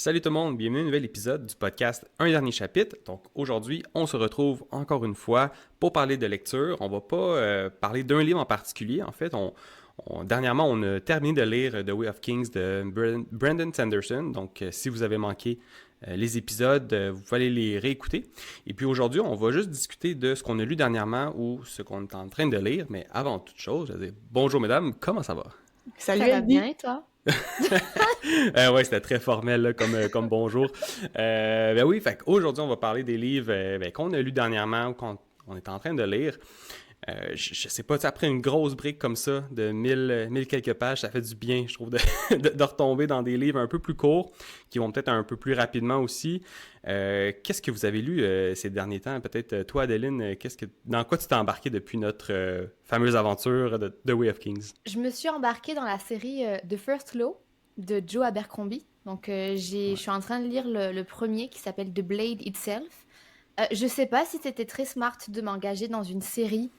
Salut tout le monde, bienvenue à un nouvel épisode du podcast Un dernier chapitre. Donc aujourd'hui, on se retrouve encore une fois pour parler de lecture. On va pas parler d'un livre en particulier. En fait, dernièrement, on a terminé de lire The Way of Kings de Brandon Sanderson. Donc si vous avez manqué les épisodes, vous pouvez aller les réécouter. Et puis aujourd'hui, on va juste discuter de ce qu'on a lu dernièrement ou ce qu'on est en train de lire. Mais avant toute chose, je vais dire bonjour mesdames, comment ça va? Salut Ça va bien Andy. et toi? Ouais, c'était très formel là, comme bonjour. Ben oui, fait qu'aujourd'hui, on va parler des livres qu'on a lus dernièrement ou qu'on on est en train de lire. Je sais pas, après une grosse brique comme ça, de 1000 quelques pages, ça fait du bien, je trouve, de retomber dans des livres un peu plus courts, qui vont peut-être un peu plus rapidement aussi. Qu'est-ce que vous avez lu ces derniers temps? Peut-être toi, Adeline, dans quoi tu t'es embarqué depuis notre fameuse aventure de The Way of Kings? Je me suis embarquée dans la série The First Law de Joe Abercrombie. Donc, je Ouais. suis en train de lire le premier qui s'appelle The Blade Itself. Je sais pas si c'était très smart de m'engager dans une série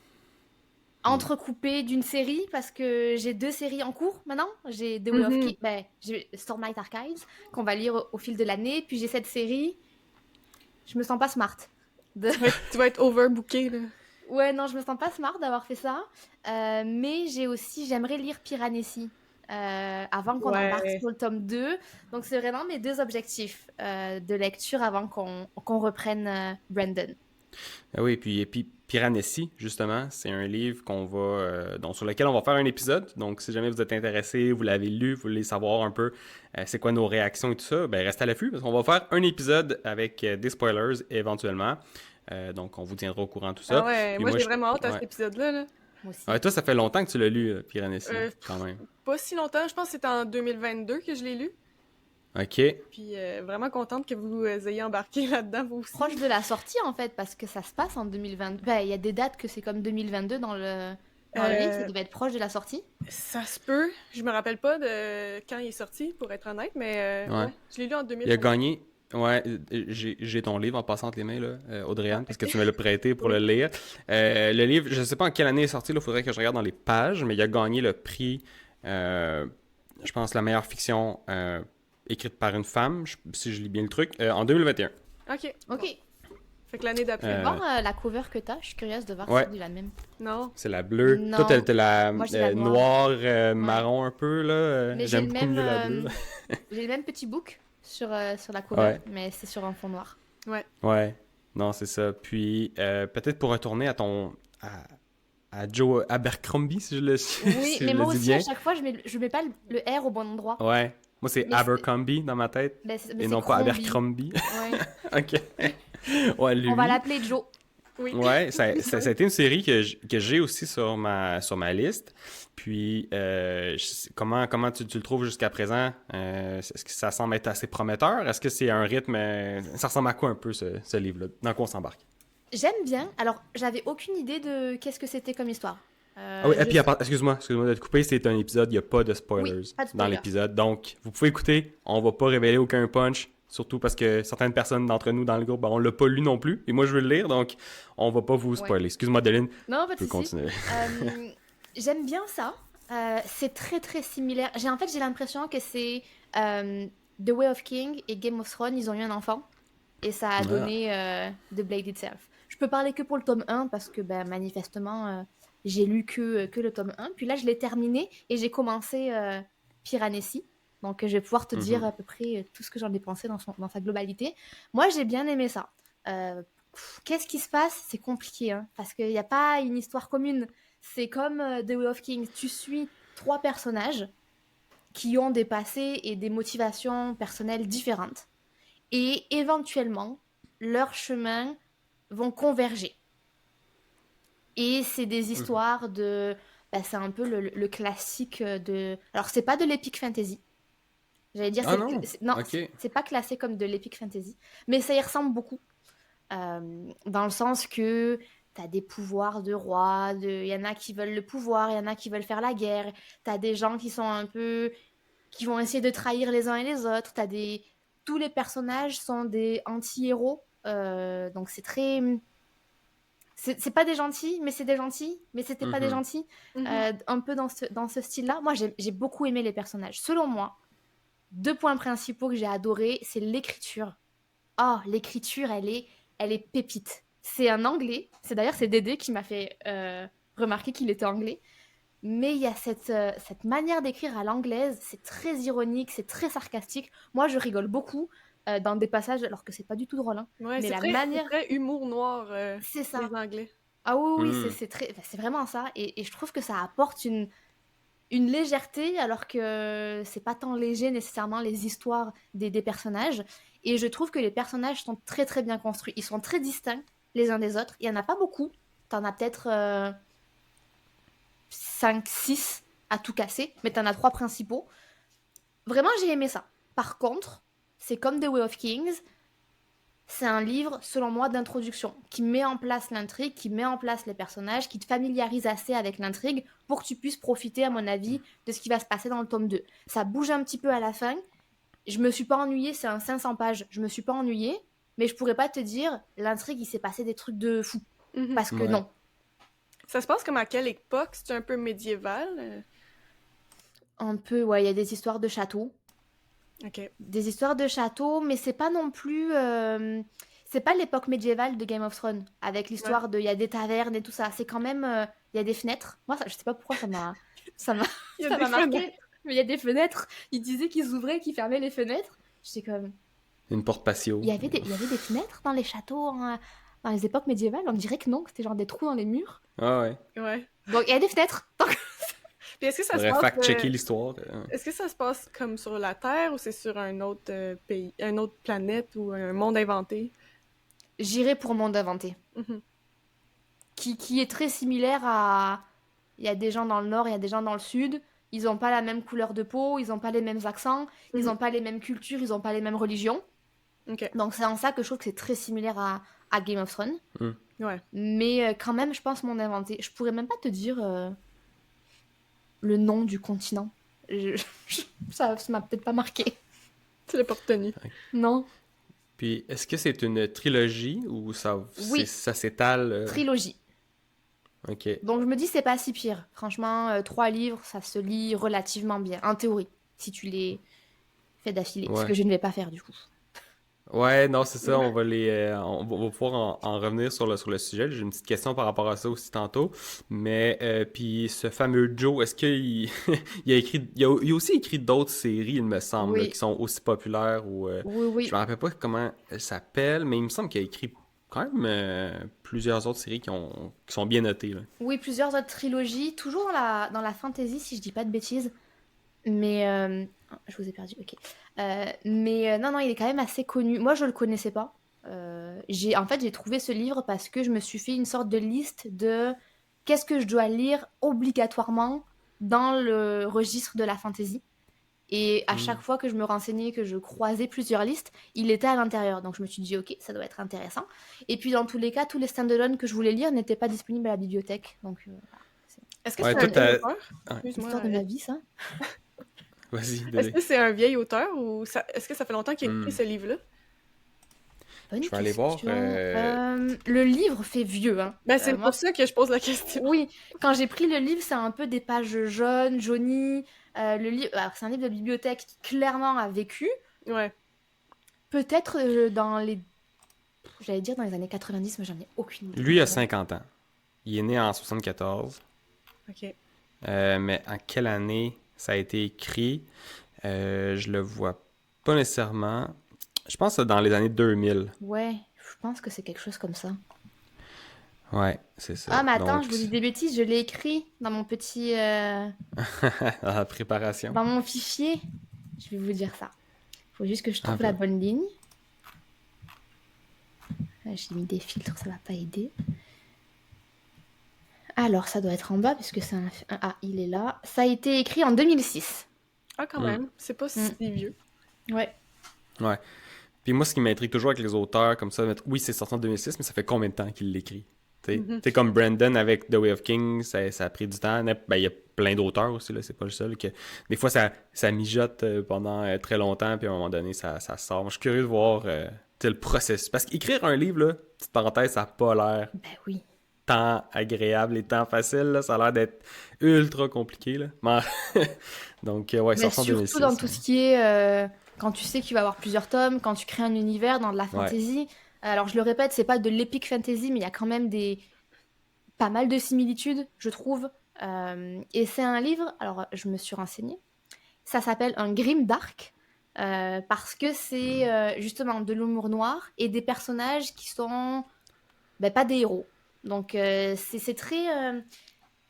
Hmm. entrecoupée d'une série parce que j'ai deux séries en cours maintenant. J'ai The Way of Mhm. Kings, j'ai Stormlight Archives qu'on va lire au fil de l'année. Puis j'ai cette série. Je me sens pas smart. De... Tu vas être overbooké, là. Ouais, non, je me sens pas smart d'avoir fait ça. Mais j'aimerais lire Piranesi avant qu'on embarque Ouais. sur le tome 2. Donc, c'est vraiment mes deux objectifs de lecture avant qu'on reprenne Brandon. Ah oui, et puis Piranesi, justement, c'est un livre donc sur lequel on va faire un épisode. Donc, si jamais vous êtes intéressé, vous l'avez lu, vous voulez savoir un peu c'est quoi nos réactions et tout ça, ben restez à l'affût parce qu'on va faire un épisode avec des spoilers éventuellement. Donc, on vous tiendra au courant de tout Ah ça. ouais, Puis moi moi, j'ai vraiment hâte à cet ouais. épisode-là, là. Moi aussi. Ouais, toi, ça fait longtemps que tu l'as lu, Piranesi, quand Pff, même. pas si longtemps, je pense que c'était en 2022 que je l'ai lu. OK. Puis vraiment contente que vous ayez embarqué là-dedans, vous aussi. Proche de la sortie, en fait, parce que ça se passe en 2022. Ben, il y a des dates que c'est comme 2022 dans le livre. Ça Euh, devait être proche de la sortie. Ça se peut. Je me rappelle pas de quand il est sorti, pour être honnête, mais Ouais. ouais, je l'ai lu en Il a 2022. gagné. Ouais, j'ai ton livre en passant entre les mains, là, Ah, Audrey-Anne, parce que ok. tu me l'as prêté pour le Oui. lire. Le livre, je sais pas en quelle année il est sorti, il faudrait que je regarde dans les pages, mais il a gagné le prix, euh, je pense, la meilleure fiction écrite par une femme, si je lis bien le truc, en 2021. Ok, Ok. bon. Fait que l'année Je vais d'après. Euh, voir la cover que t'as. Je suis curieuse de voir si ouais, c'est la même. Non. c'est la bleue. Toi, Non, t'as la moi j'ai la noire. noire, Ouais. marron un peu, là. Mais J'aime beaucoup mieux la bleue. j'ai le même petit book sur la cover, Ouais, mais c'est sur un fond noir. Ouais. ouais. Non, c'est ça. Puis, peut-être pour retourner à Joe Abercrombie, si Oui, si je mais le moi dis aussi, à bien. chaque fois, je mets pas le R au bon endroit. Ouais. Moi, c'est Mais c'est Abercrombie dans ma tête mais et c'est non pas Crombie. Abercrombie. Ouais. Ok. Ouais, On va lui. l'appeler Joe. Oui. Ouais, ça a été une série que j'ai aussi sur ma liste. Puis, comment tu le trouves jusqu'à présent? Est-ce que ça semble être assez prometteur? Est-ce que c'est un rythme... ça ressemble à quoi un peu ce livre-là? Dans quoi on s'embarque? J'aime bien. Alors, j'avais aucune idée de qu'est-ce que c'était comme histoire. Ah oui, et Je puis, sais... excuse-moi de te couper, c'est un épisode, il n'y a pas de Oui, spoilers pas de dans spoiler. l'épisode. Donc, vous pouvez écouter, on va pas révéler aucun punch, surtout parce que certaines personnes d'entre nous dans le groupe, ben, on l'a pas lu non plus, et moi je veux le lire, donc on va pas vous Ouais. spoiler. Excuse-moi, Deline, Non, tu pas de peux souci. continuer. Euh, J'aime bien ça. C'est très très similaire. J'ai l'impression que c'est The Way of King et Game of Thrones, ils ont eu un enfant. Et ça a Ah. donné The Blade Itself. Je peux parler que pour le tome 1 parce que ben, manifestement, j'ai lu que le tome 1. Puis là, je l'ai terminé et j'ai commencé Piranesi. Donc, je vais pouvoir te dire Mhm. à peu près tout ce que j'en ai pensé dans sa globalité. Moi, j'ai bien aimé ça. Qu'est-ce qui se passe? C'est compliqué, hein, parce qu'il n'y a pas une histoire commune. C'est comme The Way of Kings. Tu suis trois personnages qui ont des passés et des motivations personnelles différentes et éventuellement, leurs chemins vont converger. Et c'est des Mhm. histoires de... bah, c'est un peu le classique de... Alors, c'est pas de l'epic fantasy. J'allais dire, Ah non, non, ok. c'est pas classé comme de l'epic fantasy. Mais ça y ressemble beaucoup. Dans le sens que t'as des pouvoirs de roi, il y en a qui veulent le pouvoir, il y en a qui veulent faire la guerre. T'as des gens qui sont un peu qui vont essayer de trahir les uns et les autres. Tous les personnages sont des anti-héros. Donc c'est très... C'est pas des gentils, mais c'est des gentils, mais c'était pas des Mhm. gentils. Mhm. Un peu dans ce style-là. Moi, j'ai beaucoup aimé les personnages. Selon moi, 2 points principaux que j'ai adorés, c'est l'écriture. Oh, l'écriture, elle est pépite. C'est un anglais. C'est Dédé qui m'a fait remarquer qu'il était anglais. Mais il y a cette manière d'écrire à l'anglaise, c'est très ironique, c'est très sarcastique. Moi, je rigole beaucoup dans des passages, alors que c'est pas du tout drôle. Hein. Ouais, Mais c'est la très, manière... très humour noir, C'est ça. les Anglais. Ah oui, Hmm. c'est vraiment ça. Et je trouve que ça apporte une légèreté, alors que c'est pas tant léger nécessairement les histoires des personnages. Et je trouve que les personnages sont très très bien construits. Ils sont très distincts les uns des autres. Il y en a pas beaucoup. T'en as peut-être 5, 6 à tout casser, mais t'en as 3 principaux. Vraiment, j'ai aimé ça. Par contre, c'est comme The Way of Kings, c'est un livre, selon moi, d'introduction, qui met en place l'intrigue, qui met en place les personnages, qui te familiarise assez avec l'intrigue pour que tu puisses profiter, à mon avis, de ce qui va se passer dans le tome 2. Ça bouge un petit peu à la fin. Je me suis pas ennuyée, c'est un 500 pages. Je me suis pas ennuyée, mais je pourrais pas te dire, l'intrigue, il s'est passé des trucs de fou. Mhm. Parce que Ouais. non. Ça se passe comme à quelle époque? C'est un peu médiéval? Un peu, ouais, il y a des histoires de château. Ok. Des histoires de château, mais c'est pas non plus... c'est pas l'époque médiévale de Game of Thrones, avec l'histoire de... Il y a des tavernes et tout ça. C'est quand même... Il y a des fenêtres. Moi, ça, je sais pas pourquoi ça m'a... Ça m'a Il y a ça des m'a marqué. fenêtres. Mais il y a des fenêtres. Ils disaient qu'ils ouvraient, qu'ils fermaient les fenêtres. J'étais comme... Une porte patio. Il y avait des fenêtres dans les châteaux, hein, dans les époques médiévales. On dirait que non, que c'était genre des trous dans les murs. Ah ouais. Ouais. Donc, il y a des fenêtres. Donc, Puis est-ce que ça se Faudrait passe... fact-checker l'histoire. Est-ce que ça se passe comme sur la Terre ou c'est sur un autre pays, une autre planète ou un monde inventé? j'irai pour Monde Inventé. Mhm. Qui est très similaire à... Il y a des gens dans le nord, il y a des gens dans le sud. Ils n'ont pas la même couleur de peau, ils n'ont pas les mêmes accents, ils Mhm. n'ont pas les mêmes cultures, ils n'ont pas les mêmes religions. Ok. Donc c'est en ça que je trouve que c'est très similaire à Game of Thrones. Ouais. Mais quand même, je pense Monde Inventé. Je pourrais même pas te dire le nom du continent. Ça m'a peut-être pas marqué. Tu l'as pas retenu. Non. Puis, est-ce que c'est une trilogie ou Oui. ça s'étale? Trilogie. Ok. Donc je me dis c'est pas si pire. Franchement, 3 livres, ça se lit relativement bien. En théorie, si tu les fais d'affilée. Ce Ouais. que je ne vais pas faire du coup. Ouais, non, c'est ça, on va on va pouvoir en revenir sur le sujet. J'ai une petite question par rapport à ça aussi tantôt. Mais, puis ce fameux Joe, est-ce qu'il il a écrit, il a aussi écrit d'autres séries, il me semble, là, Oui. qui sont aussi populaires ou, Oui. je me rappelle pas comment elles s'appellent, mais il me semble qu'il a écrit quand même plusieurs autres séries qui sont bien notées, là. Oui, plusieurs autres trilogies, toujours dans la fantasy, si je dis pas de bêtises. Mais je vous ai perdu, ok. Mais non, il est quand même assez connu. Moi, je le connaissais pas. En fait, j'ai trouvé ce livre parce que je me suis fait une sorte de liste de qu'est-ce que je dois lire obligatoirement dans le registre de la fantasy. Et à chaque fois que je me renseignais, que je croisais plusieurs listes, il était à l'intérieur. Donc je me suis dit, ok, ça doit être intéressant. Et puis dans tous les cas, tous les stand-alone que je voulais lire n'étaient pas disponibles à la bibliothèque. Donc voilà, c'est Est-ce que Ouais, c'est toi, un vieil auteur? Ouais. Excuse-moi. l'histoire de ma vie, ça. Vas-y, Est-ce Dédé. que c'est un vieil auteur ou est-ce que ça fait longtemps qu'il a écrit ce livre-là? Bonne Je vais aller voir, question. Le livre fait vieux, hein. Ben, c'est Moi, pour ça que je pose la question. oui, quand j'ai pris le livre, c'est un peu des pages jaunes, jaunies. Le livre, alors, c'est un livre de bibliothèque qui clairement a vécu. Ouais. Peut-être j'allais dire dans les années 90, mais j'en ai aucune idée. Lui a 50 ans. Il est né en 74. Ok. Mais en quelle année ça a été écrit? Je le vois pas nécessairement. Je pense que c'est dans les années 2000. Ouais, je pense que c'est quelque chose comme ça. Ouais, c'est ça. Ah, mais attends, Donc, je vous dis des bêtises, je l'ai écrit dans mon petit... dans la préparation. dans mon fichier. Je vais vous dire ça. Faut juste que je trouve Ah, la ben. bonne ligne. Là, j'ai mis des filtres, ça va pas aider. Alors, ça doit être en bas, puisque c'est Ah, il est là. Ça a été écrit en 2006. Ah, quand même. C'est pas si vieux. Ouais. Ouais. Puis moi, ce qui m'intrigue toujours avec les auteurs, comme ça, oui, c'est sorti en 2006, mais ça fait combien de temps qu'il l'écrit? Tu sais, comme Brandon avec The Way of Kings, ça a pris du temps. Ben, il y a plein d'auteurs aussi, là, c'est pas le seul. Que des fois, ça mijote pendant très longtemps, puis à un moment donné, ça sort. Moi, je suis curieux de voir le processus. Parce qu'écrire un livre, là, petite parenthèse, ça n'a pas l'air Ben oui. temps agréables, les temps faciles, là. Ça a l'air d'être ultra compliqué, là. Donc, ouais, Mais sorti en surtout 2006. dans tout ce qui est quand tu sais qu'il va y avoir plusieurs tomes, quand tu crées un univers dans de la Ouais. fantasy. Alors je le répète, c'est pas de l'epic fantasy, mais il y a quand même pas mal de similitudes, je trouve. Et c'est un livre, alors je me suis renseignée, ça s'appelle un grimdark, parce que c'est justement de l'humour noir et des personnages qui sont pas des héros. Donc c'est très...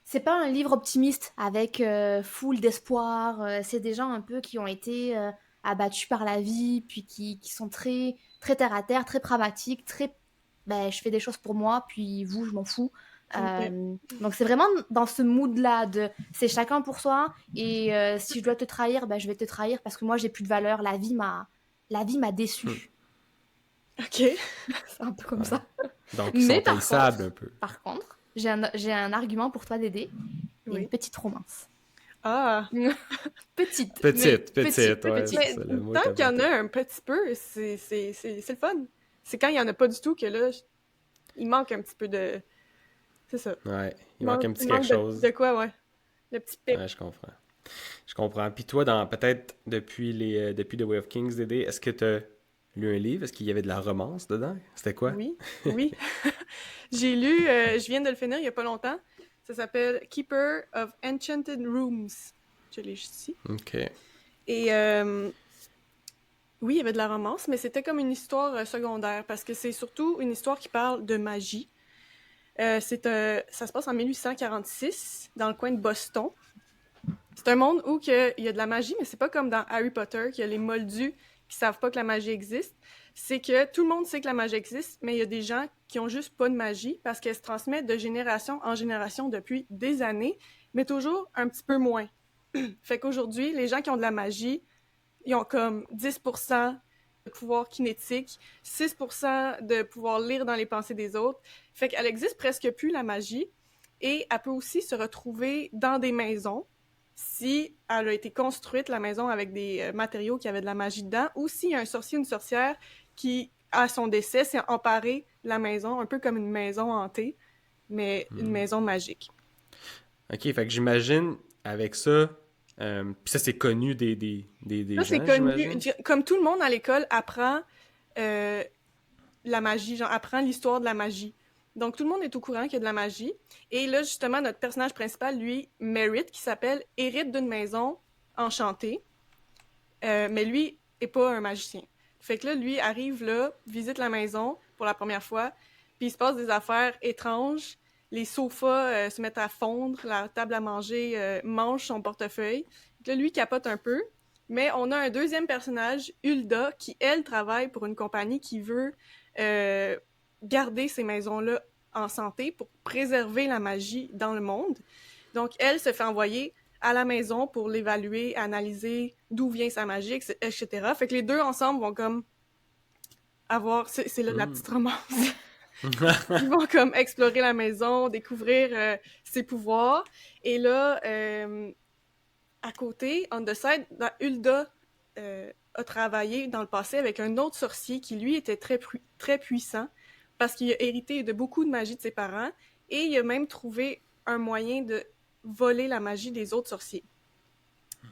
c'est pas un livre optimiste avec full d'espoir. C'est des gens un peu qui ont été abattus par la vie, puis qui sont très, très terre à terre, très pragmatiques, très. Ben, je fais des choses pour moi, puis vous, je m'en fous. Ok. Donc c'est vraiment dans ce mood-là de c'est chacun pour soi, et si je dois te trahir, ben, je vais te trahir parce que moi j'ai plus de valeur. La vie m'a Hmm. déçu. Ok. C'est un peu comme Ouais. ça. Donc, ils Mais sont haïssables un peu. j'ai un argument pour toi, Dédé. Il y a une Oui. petite romance. Ah. Petite, mais Petite, petite, ouais, petite. Mais c'est le mot est tant qu'il y en approprié. a un petit peu, c'est le fun. C'est quand il y en a pas du tout que là, il manque un petit peu de. C'est ça. Ouais, il manque un Il petit quelque manque chose. de quoi, ouais. Le petit pep. Ouais, je comprends. Je comprends. Puis toi, peut-être depuis The Way of Kings, Dédé, est-ce que tu as lu un livre? Est-ce qu'il y avait de la romance dedans? C'était quoi? Oui, oui. J'ai lu, je viens de le finir il y a pas longtemps. Ça s'appelle Keeper of Enchanted Rooms. Je l'ai juste ici. Ok. Et oui, il y avait de la romance, mais c'était comme une histoire secondaire parce que c'est surtout une histoire qui parle de magie. Ça se passe en 1846 dans le coin de Boston. C'est un monde où il y a de la magie, mais c'est pas comme dans Harry Potter, qu'il y a les moldus qui savent pas que la magie existe. C'est que tout le monde sait que la magie existe, mais il y a des gens qui ont juste pas de magie parce qu'elle se transmet de génération en génération depuis des années, mais toujours un petit peu moins. Fait qu'aujourd'hui, les gens qui ont de la magie, ils ont comme 10% de pouvoir kinétique, 6% de pouvoir lire dans les pensées des autres. Fait qu'elle existe presque plus, la magie, et elle peut aussi se retrouver dans des maisons si elle a été construite, la maison, avec des matériaux qui avaient de la magie dedans, ou s'il y a un sorcier ou une sorcière qui, à son décès, s'est emparé de la maison, un peu comme une maison hantée, mais une Hmm. maison magique. Ok, fait que j'imagine, avec ça, puis ça c'est connu des Ça, c'est gens, connu. j'imagine. Comme tout le monde à l'école apprend euh, la magie, genre apprend l'histoire de la magie. Donc tout le monde est au courant qu'il y a de la magie. Et là, justement, notre personnage principal, lui, Merritt, qui s'appelle, hérite d'une maison enchantée. Mais lui est pas un magicien. Fait que là, lui arrive là, visite la maison pour la première fois, puis il se passe des affaires étranges. Les sofas se mettent à fondre, la table à manger mange son portefeuille. Fait que là, lui capote un peu. Mais on a un deuxième personnage, Hulda, qui, elle, travaille pour une compagnie qui veut euh, garder ces maisons-là en santé pour préserver la magie dans le monde. Donc, elle se fait envoyer à la maison pour l'évaluer, analyser d'où vient sa magie, etc. Fait que les deux ensemble vont comme avoir... C'est là la Hmm. petite romance. Ils vont comme explorer la maison, découvrir ses pouvoirs. Et là, à côté, on the side, Hulda a travaillé dans le passé avec un autre sorcier qui, lui, était très puissant parce qu'il a hérité de beaucoup de magie de ses parents et il a même trouvé un moyen de voler la magie des autres sorciers.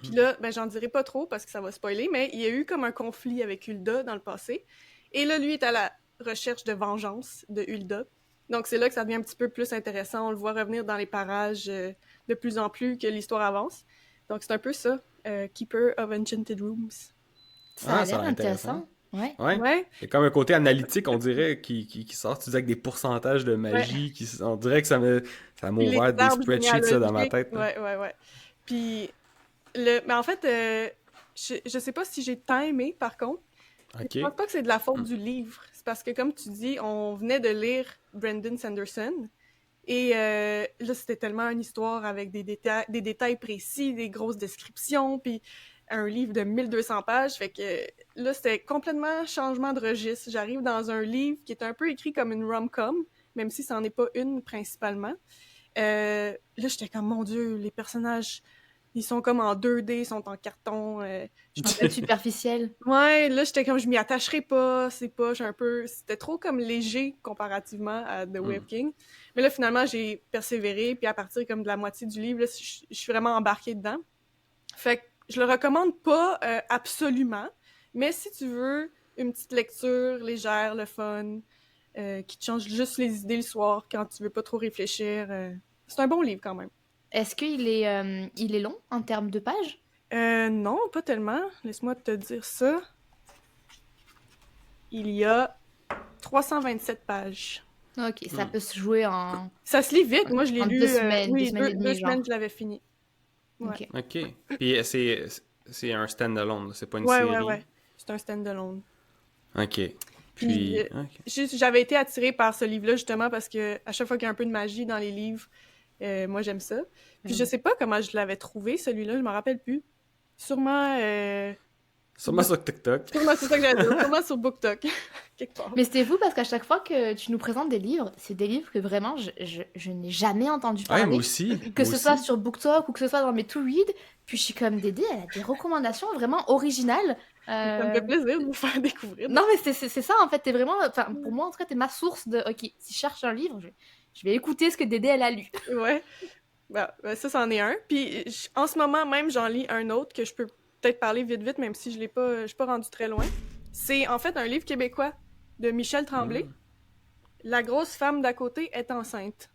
Puis là, ben, j'en dirai pas trop parce que ça va spoiler, mais il y a eu comme un conflit avec Hulda dans le passé. Et là, lui est à la recherche de vengeance de Hulda. Donc c'est là que ça devient un petit peu plus intéressant. On le voit revenir dans les parages de plus en plus que l'histoire avance. Donc c'est un peu ça, Keeper of Enchanted Rooms. Ça Ah, a ça a l'air l'air intéressant. intéressant. Ouais. Ouais. Ouais, Il y a comme un côté analytique, on dirait, qui sort, tu dis, avec des pourcentages de ouais. magie, on dirait que ça m'a Puis les ouvert des arbres spreadsheets, ça, dans ma généalogiques. tête, là. Ouais, ouais, ouais. Puis, mais en fait, je sais pas si j'ai tant aimé, par contre. Ok. Je pense pas que c'est de la faute Hmm. du livre. C'est parce que, comme tu dis, on venait de lire Brandon Sanderson. Et là, c'était tellement une histoire avec des détails précis, des grosses descriptions, puis un livre de 1200 pages. Fait que là, c'était complètement changement de registre. J'arrive dans un livre qui est un peu écrit comme une rom-com, même si ça n'en est pas une principalement. Là, j'étais comme, mon Dieu, les personnages Ils sont comme en 2D, ils sont en carton. Je Un peu superficiel. Ouais, là, j'étais comme, je m'y attacherai pas, c'est pas, j'ai un peu... C'était trop comme léger comparativement à The Way of King. Mais là, finalement, j'ai persévéré, puis à partir comme de la moitié du livre, là, je suis vraiment embarquée dedans. Fait que je le recommande pas absolument, mais si tu veux une petite lecture légère, le fun, qui te change juste les idées le soir quand tu veux pas trop réfléchir, c'est un bon livre quand même. Est-ce qu'il il est long en termes de pages? Non, pas tellement. Laisse-moi te dire ça. Il y a 327 pages. Ok, ça peut se jouer en... Ça se lit vite. Moi, je l'ai En lu... 2 semaines, oui, 2 semaines et demie, deux genre. semaines, je l'avais fini. Ouais. Ok. OK. Puis c'est un stand-alone, c'est pas une Ouais, série. ouais. C'est un stand-alone. OK. Puis, Puis... OK. j'avais été attirée par ce livre-là, justement, parce que à chaque fois qu'il y a un peu de magie dans les livres, moi, j'aime ça. Puis, je sais pas comment je l'avais trouvé, celui-là, je m'en rappelle plus. Sûrement... Sûrement sur TikTok. Sûrement, c'est ça que j'allais dire. Sûrement sur BookTok, quelque part. Mais c'était fou parce qu'à chaque fois que tu nous présentes des livres, c'est des livres que vraiment je n'ai jamais entendu parler. Ouais, moi aussi. Que ce soit sur BookTok ou que ce soit dans mes to-read. Puis je suis comme Dédé, elle a des recommandations vraiment originales. Ça me fait plaisir de vous faire découvrir. Non, mais c'est ça en fait. T'es vraiment, enfin, pour moi en tout cas, t'es ma source de. Ok, si je cherche un livre, je vais écouter ce que Dédé elle a lu. Ouais. Ben, ça, c'en est un. Puis en ce moment même, j'en lis un autre que je peux peut-être parler vite, même si je suis pas rendu très loin. C'est en fait un livre québécois de Michel Tremblay. La grosse femme d'à côté est enceinte.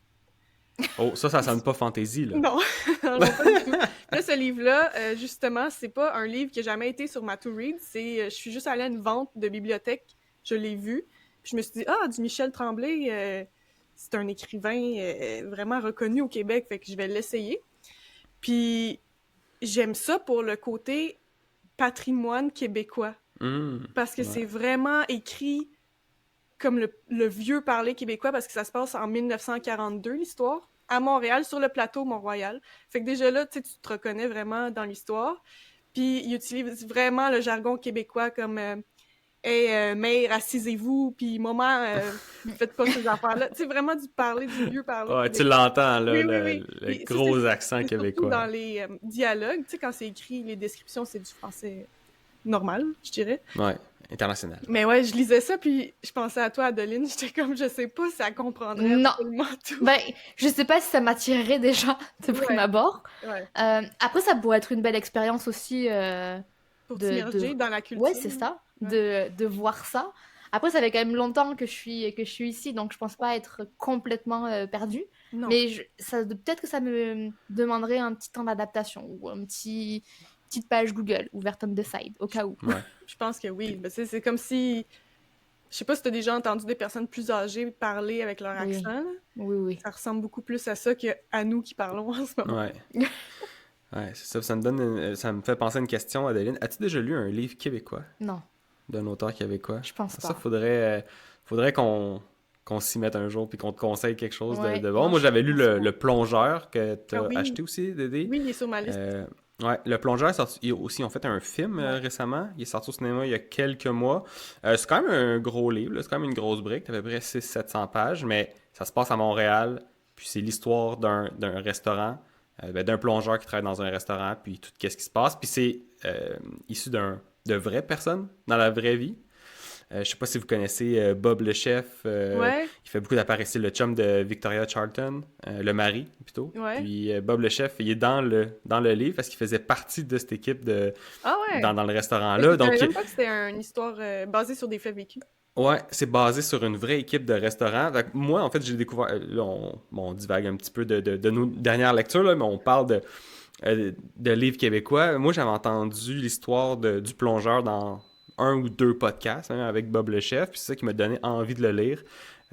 Oh, ça sonne pas fantasy, là. Non, non, pas du tout. Là, ce livre-là, justement, c'est pas un livre qui a jamais été sur ma to-read. Je suis juste allée à une vente de bibliothèque, je l'ai vu. Puis je me suis dit, du Michel Tremblay, c'est un écrivain vraiment reconnu au Québec, fait que je vais l'essayer. Puis j'aime ça pour le côté patrimoine québécois. Parce que c'est vraiment écrit comme le vieux parler québécois, parce que ça se passe en 1942, l'histoire, à Montréal, sur le plateau Mont-Royal. Fait que déjà là, tu te reconnais vraiment dans l'histoire. Puis il utilise vraiment le jargon québécois comme hey, mère, assisez-vous, puis maman, faites pas ces affaires-là. Tu sais, vraiment du vieux parler. Ouais, tu l'entends, là, Oui, le gros accent c'est québécois. surtout dans les dialogues, tu sais, quand c'est écrit, les descriptions, c'est du français normal, je dirais. Ouais, international. Mais ouais, je lisais ça, puis je pensais à toi, Adeline, j'étais comme, je sais pas si elle comprendrait absolument tout. Ben, je sais pas si ça m'attirerait déjà de prime abord. Ouais. Après, ça pourrait être une belle expérience aussi... Pour t'immerger dans la culture. Ouais, c'est ça, de voir ça. Après, ça fait quand même longtemps que je suis ici, donc je pense pas être complètement perdue. Non. Mais peut-être que ça me demanderait un petit temps d'adaptation ou petite page Google ouverte on the side, au cas où. Ouais. Je pense que oui. Ben, c'est comme si... Je sais pas si t'as déjà entendu des personnes plus âgées parler avec leur accent. Là. Oui. Ça ressemble beaucoup plus à ça qu'à nous qui parlons en ce moment. Ouais. Ouais, c'est ça. Ça me fait penser à une question, Adeline. As-tu déjà lu un livre québécois? Non. D'un auteur québécois? Je pense pas. Ça, faudrait qu'on s'y mette un jour puis qu'on te conseille quelque chose de bon. Non, moi, j'avais lu le Plongeur que tu as oui. acheté aussi, Dédé. Oui, il est sur ma liste. Ouais, le Plongeur est sorti. Ils ont fait un film récemment. Il est sorti au cinéma il y a quelques mois. C'est quand même un gros livre, là. C'est quand même une grosse brique, à peu près 600-700 pages, mais ça se passe à Montréal. Puis c'est l'histoire d'un restaurant, d'un plongeur qui travaille dans un restaurant, puis tout ce qui se passe. Puis c'est issu de vraies personnes dans la vraie vie. Je sais pas si vous connaissez Bob le chef. Il fait beaucoup d'apparitions. Le chum de Victoria Charlton, le mari plutôt. Ouais. Puis Bob le chef, il est dans le livre parce qu'il faisait partie de cette équipe dans le restaurant-là. Je Donc, savais même pas que c'était une histoire basée sur des faits vécus. Ouais, c'est basé sur une vraie équipe de restaurants. Donc, moi, en fait, j'ai découvert... Là, on divague un petit peu de nos dernières lectures, là, mais on parle de livres québécois. Moi, j'avais entendu l'histoire du plongeur dans un ou deux podcasts avec Bob le chef, puis c'est ça qui m'a donné envie de le lire.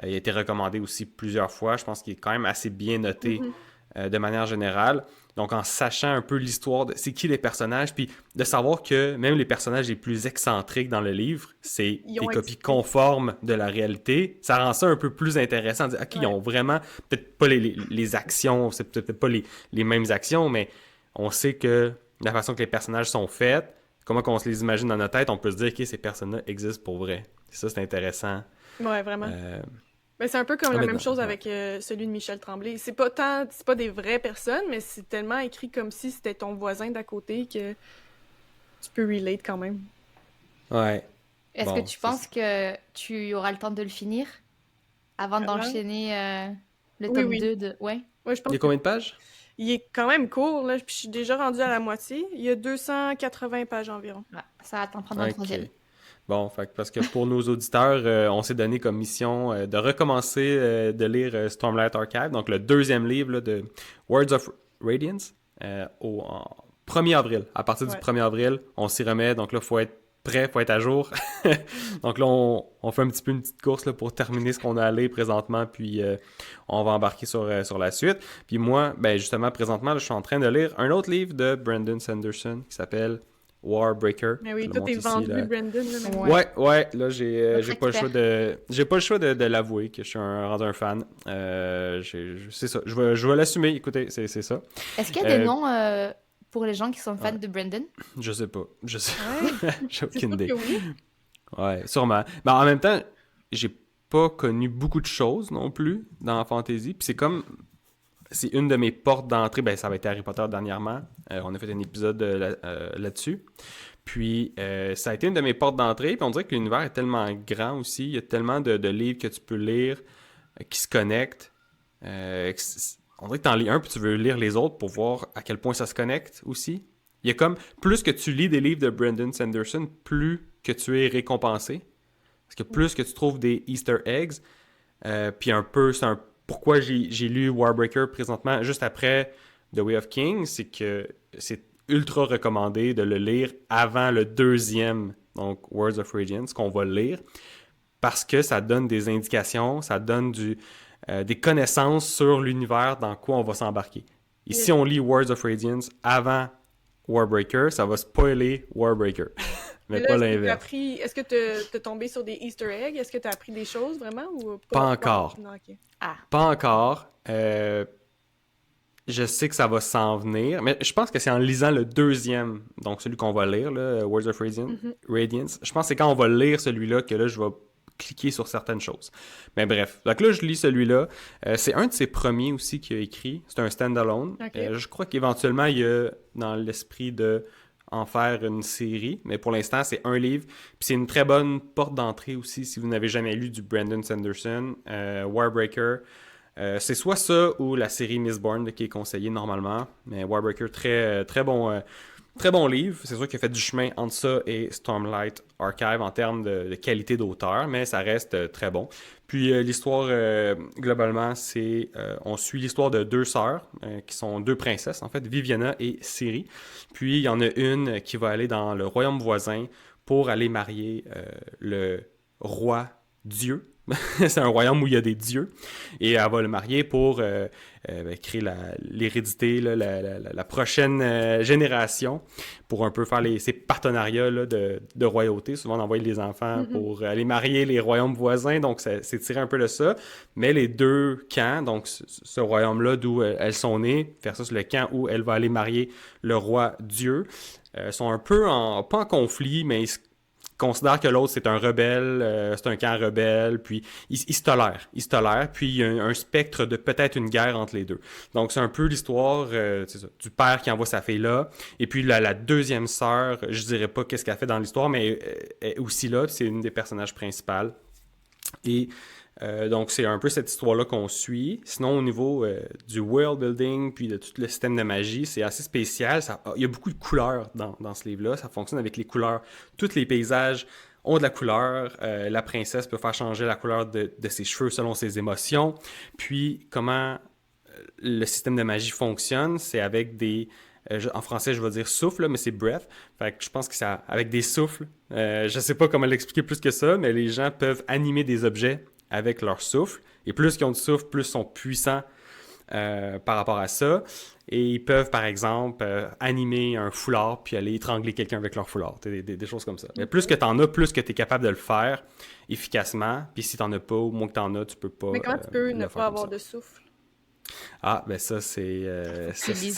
Il a été recommandé aussi plusieurs fois. Je pense qu'il est quand même assez bien noté de manière générale. Donc, en sachant un peu l'histoire de c'est qui les personnages, puis de savoir que même les personnages les plus excentriques dans le livre, c'est des copies conformes de la réalité, ça rend ça un peu plus intéressant. De dire, OK, ils ont vraiment, peut-être pas les actions, c'est peut-être pas les mêmes actions, mais on sait que la façon que les personnages sont faits, comment qu'on se les imagine dans notre tête, on peut se dire, OK, ces personnes-là existent pour vrai. Ça, c'est intéressant. Ouais, vraiment. Ben, c'est un peu comme Ah, la mais même non, chose ouais. avec celui de Michel Tremblay. C'est pas des vraies personnes, mais c'est tellement écrit comme si c'était ton voisin d'à côté que tu peux relate quand même. Ouais. Est-ce que Bon, tu penses que tu auras le temps de le finir avant Avant? d'enchaîner le Oui, tome oui. 2 de... Ouais. Ouais, je il y pense a que combien de pages? il est quand même court, là, puis je suis déjà rendue à la moitié. Il y a 280 pages environ. Ouais, ça va t'en prendre un Ok. troisième. Bon, parce que pour nos auditeurs, on s'est donné comme mission de recommencer de lire Stormlight Archive, donc le deuxième livre là, de Words of Radiance, en 1er avril. À partir du Ouais. 1er avril, on s'y remet, donc là, il faut être prêt, il faut être à jour. Donc là, on fait un petit peu une petite course là, pour terminer ce qu'on a à lire présentement, puis on va embarquer sur la suite. Puis moi, ben justement, présentement, là, je suis en train de lire un autre livre de Brandon Sanderson qui s'appelle Warbreaker. Mais oui, Je le toi, t'es montre ici, vendu, là. Brandon, là, maintenant. Ouais, là j'ai Notre pas le choix expert. j'ai pas le choix de l'avouer que je suis rendu un fan. C'est ça, je vais l'assumer. Écoutez, c'est ça. Est-ce qu'il y a des Euh, noms pour les gens qui sont fans ouais, de Brandon? je sais pas, Ouais, j'ai c'est aucune sûr idée. que oui. Ouais, sûrement. Mais en même temps, j'ai pas connu beaucoup de choses non plus dans la fantasy. Puis c'est une de mes portes d'entrée. Ben ça va être Harry Potter dernièrement. On a fait un épisode là-dessus. Puis, ça a été une de mes portes d'entrée. Puis, on dirait que l'univers est tellement grand aussi. Il y a tellement de livres que tu peux lire qui se connectent. On dirait que tu en lis un, puis tu veux lire les autres pour voir à quel point ça se connecte aussi. Il y a comme, plus que tu lis des livres de Brandon Sanderson, plus que tu es récompensé. Parce que plus que tu trouves des Easter eggs, puis un peu, pourquoi j'ai lu Warbreaker présentement, juste après The Way of Kings, c'est que c'est ultra recommandé de le lire avant le deuxième, donc Words of Radiance, qu'on va lire, parce que ça donne des indications, ça donne des connaissances sur l'univers dans quoi on va s'embarquer. Et si on lit Words of Radiance avant Warbreaker, ça va spoiler Warbreaker, mais Mais là, pas est-ce que l'inverse. est-ce que t'es tombé sur des Easter eggs? Est-ce que t'as appris des choses vraiment ou Pas encore. Non, ok. Ah, Pas encore. Je sais que ça va s'en venir, mais je pense que c'est en lisant le deuxième, donc celui qu'on va lire, là, Words of Mhm. Radiance. Je pense que c'est quand on va lire celui-là que là, je vais cliquer sur certaines choses. Mais bref, donc là, je lis celui-là. C'est un de ses premiers aussi qu'il a écrit. C'est un standalone. Ok. Je crois qu'éventuellement, il y a dans l'esprit de en faire une série, mais pour l'instant, c'est un livre. Puis c'est une très bonne porte d'entrée aussi si vous n'avez jamais lu du Brandon Sanderson. Warbreaker, c'est soit ça ou la série Mistborn là, qui est conseillée normalement. Mais Warbreaker, très bon livre. C'est sûr qu'il a fait du chemin entre ça et Stormlight Archive en termes de qualité d'auteur, mais ça reste très bon. Puis l'histoire, globalement, on suit l'histoire de deux sœurs, qui sont deux princesses, en fait, Viviana et Ciri. Puis il y en a une qui va aller dans le royaume voisin pour aller marier le roi Dieu. C'est un royaume où il y a des dieux. Et elle va le marier pour créer l'hérédité, là, la prochaine génération, pour un peu faire ces partenariats là, de royauté. Souvent, on envoie les enfants pour aller marier les royaumes voisins. Donc, c'est tiré un peu de ça. Mais les deux camps, donc ce royaume-là d'où elles sont nées, versus le camp où elle va aller marier le roi Dieu, sont un peu pas en conflit, mais ils considère que l'autre c'est un rebelle, c'est un camp rebelle, puis ils se tolèrent, puis il y a un spectre de peut-être une guerre entre les deux. Donc c'est un peu l'histoire c'est ça, du père qui envoie sa fille là, et puis la deuxième sœur, je dirais pas qu'est-ce qu'elle fait dans l'histoire, mais elle est aussi là, c'est une des personnages principales. Et donc, c'est un peu cette histoire-là qu'on suit. Sinon, au niveau du world building, puis de tout le système de magie, c'est assez spécial. Il y a beaucoup de couleurs dans ce livre-là. Ça fonctionne avec les couleurs. Tous les paysages ont de la couleur. La princesse peut faire changer la couleur de ses cheveux selon ses émotions. Puis, comment le système de magie fonctionne, c'est avec en français, je vais dire souffle, mais c'est breath. Fait que je pense que c'est avec des souffles. Je sais pas comment l'expliquer plus que ça, mais les gens peuvent animer des objets avec leur souffle. Et plus ils ont de souffle, plus ils sont puissants par rapport à ça. Et ils peuvent, par exemple, animer un foulard puis aller étrangler quelqu'un avec leur foulard. Des choses comme ça. Mais plus que t'en as, plus que t'es capable de le faire efficacement. Puis si t'en as pas, ou moins que t'en as, tu peux pas Mais comment tu peux le ne faire pas comme avoir ça. de souffle? Ah, ben ça, ça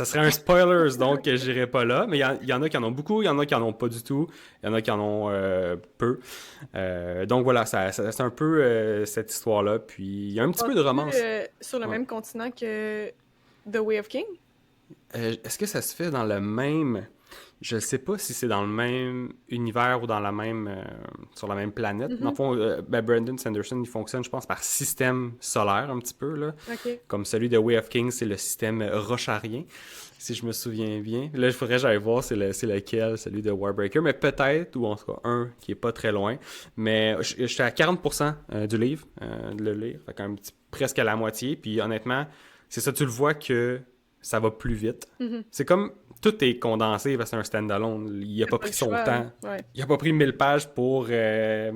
serait un spoilers, donc j'irai pas là. Mais il y en a qui en ont beaucoup, il y en a qui en ont pas du tout, il y en a qui en ont peu. Donc voilà, c'est un peu cette histoire-là. Puis il y a un petit peu de romance. Sur le Ouais. même continent que The Way of King? Est-ce que ça se fait dans le même... Je ne sais pas si c'est dans le même univers ou dans la même, sur la même planète. Dans le fond, Brandon Sanderson, il fonctionne, je pense, par système solaire un petit peu, là. OK. Comme celui de Way of Kings, c'est le système rocharien, si je me souviens bien. Là, il faudrait que j'aille voir c'est lequel, celui de Warbreaker, mais peut-être, ou en tout cas un qui est pas très loin. Mais je suis à 40% du livre, de le lire, fait quand presque à la moitié. Puis honnêtement, c'est ça, tu le vois que ça va plus vite. C'est comme, tout est condensé parce que c'est un standalone. Il a pas pris son temps. Ouais. Il a pas pris 1000 pages pour, c'est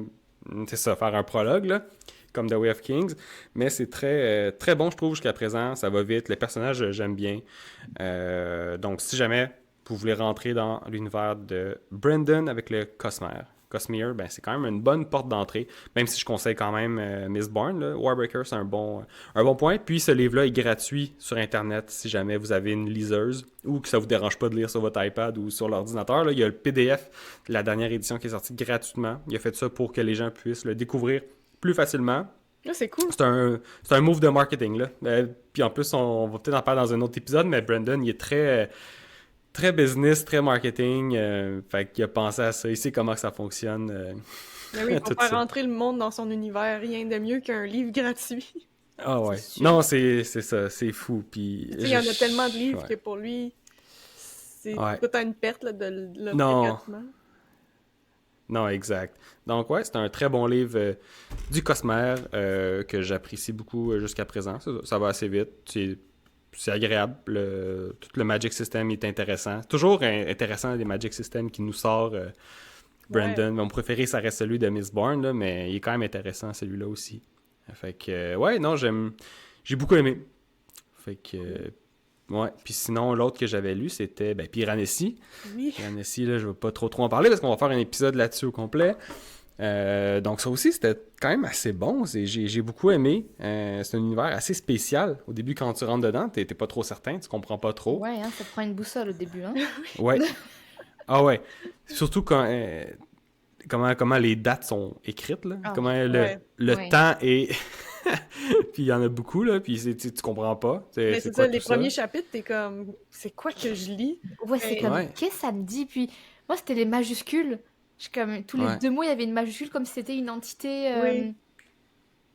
ça, faire un prologue, là, comme The Way of Kings. Mais c'est très bon, je trouve, jusqu'à présent. Ça va vite. Les personnages, j'aime bien. Donc, si jamais vous voulez rentrer dans l'univers de Brandon avec le Cosmere, ben, c'est quand même une bonne porte d'entrée, même si je conseille quand même Mistborn. Là. Warbreaker, c'est un bon point. Puis ce livre-là est gratuit sur Internet si jamais vous avez une liseuse ou que ça vous dérange pas de lire sur votre iPad ou sur l'ordinateur. Là. Il y a le PDF de la dernière édition qui est sortie gratuitement. Il a fait ça pour que les gens puissent le découvrir plus facilement. Ah, c'est cool. C'est un move de marketing. Là. Puis en plus, on va peut-être en parler dans un autre épisode, mais Brandon, il est très business, très marketing. Fait qu'il a pensé à ça. Il sait comment que ça fonctionne. Mais oui, pour tout faire ça. rentrer le monde dans son univers, rien de mieux qu'un livre gratuit. Ah ouais. C'est sûr. Non, c'est ça. C'est fou. Puis, Tu sais, il y en a tellement de livres ouais. que pour lui, c'est Ouais. tout à une perte là, de le Non. gratuitement. Non, exact. Donc ouais, c'est un très bon livre du Cosmere que j'apprécie beaucoup jusqu'à présent. Ça va assez vite. C'est agréable. Tout le Magic System est intéressant. C'est toujours intéressant les Magic System qui nous sort Brandon. Mon préféré, ça reste celui de Mistborn, là, mais il est quand même intéressant celui-là aussi. Fait que ouais, non, j'ai beaucoup aimé. Fait que ouais. Puis sinon, l'autre que j'avais lu, c'était Piranesi. Oui. Piranesi, là, je vais pas trop en parler parce qu'on va faire un épisode là-dessus au complet. Donc ça aussi, c'était quand même assez bon. J'ai beaucoup aimé. C'est un univers assez spécial. Au début, quand tu rentres dedans, t'es pas trop certain, tu comprends pas trop. Ouais, hein, ça te prend une boussole au début. Hein. Ouais. Ah ouais. Surtout quand comment les dates sont écrites, là. Ah, Comment ouais. le Ouais. temps est... Puis il y en a beaucoup, là, puis tu comprends pas. Mais c'est quoi ça, les tout ça? premiers chapitres, t'es comme, c'est quoi que je lis? Ouais, c'est Ouais. comme, Ouais. qu'est-ce que ça me dit? Puis moi, c'était les majuscules. Comme, tous les Ouais. 2 mots, il y avait une majuscule comme si c'était une entité. Oui.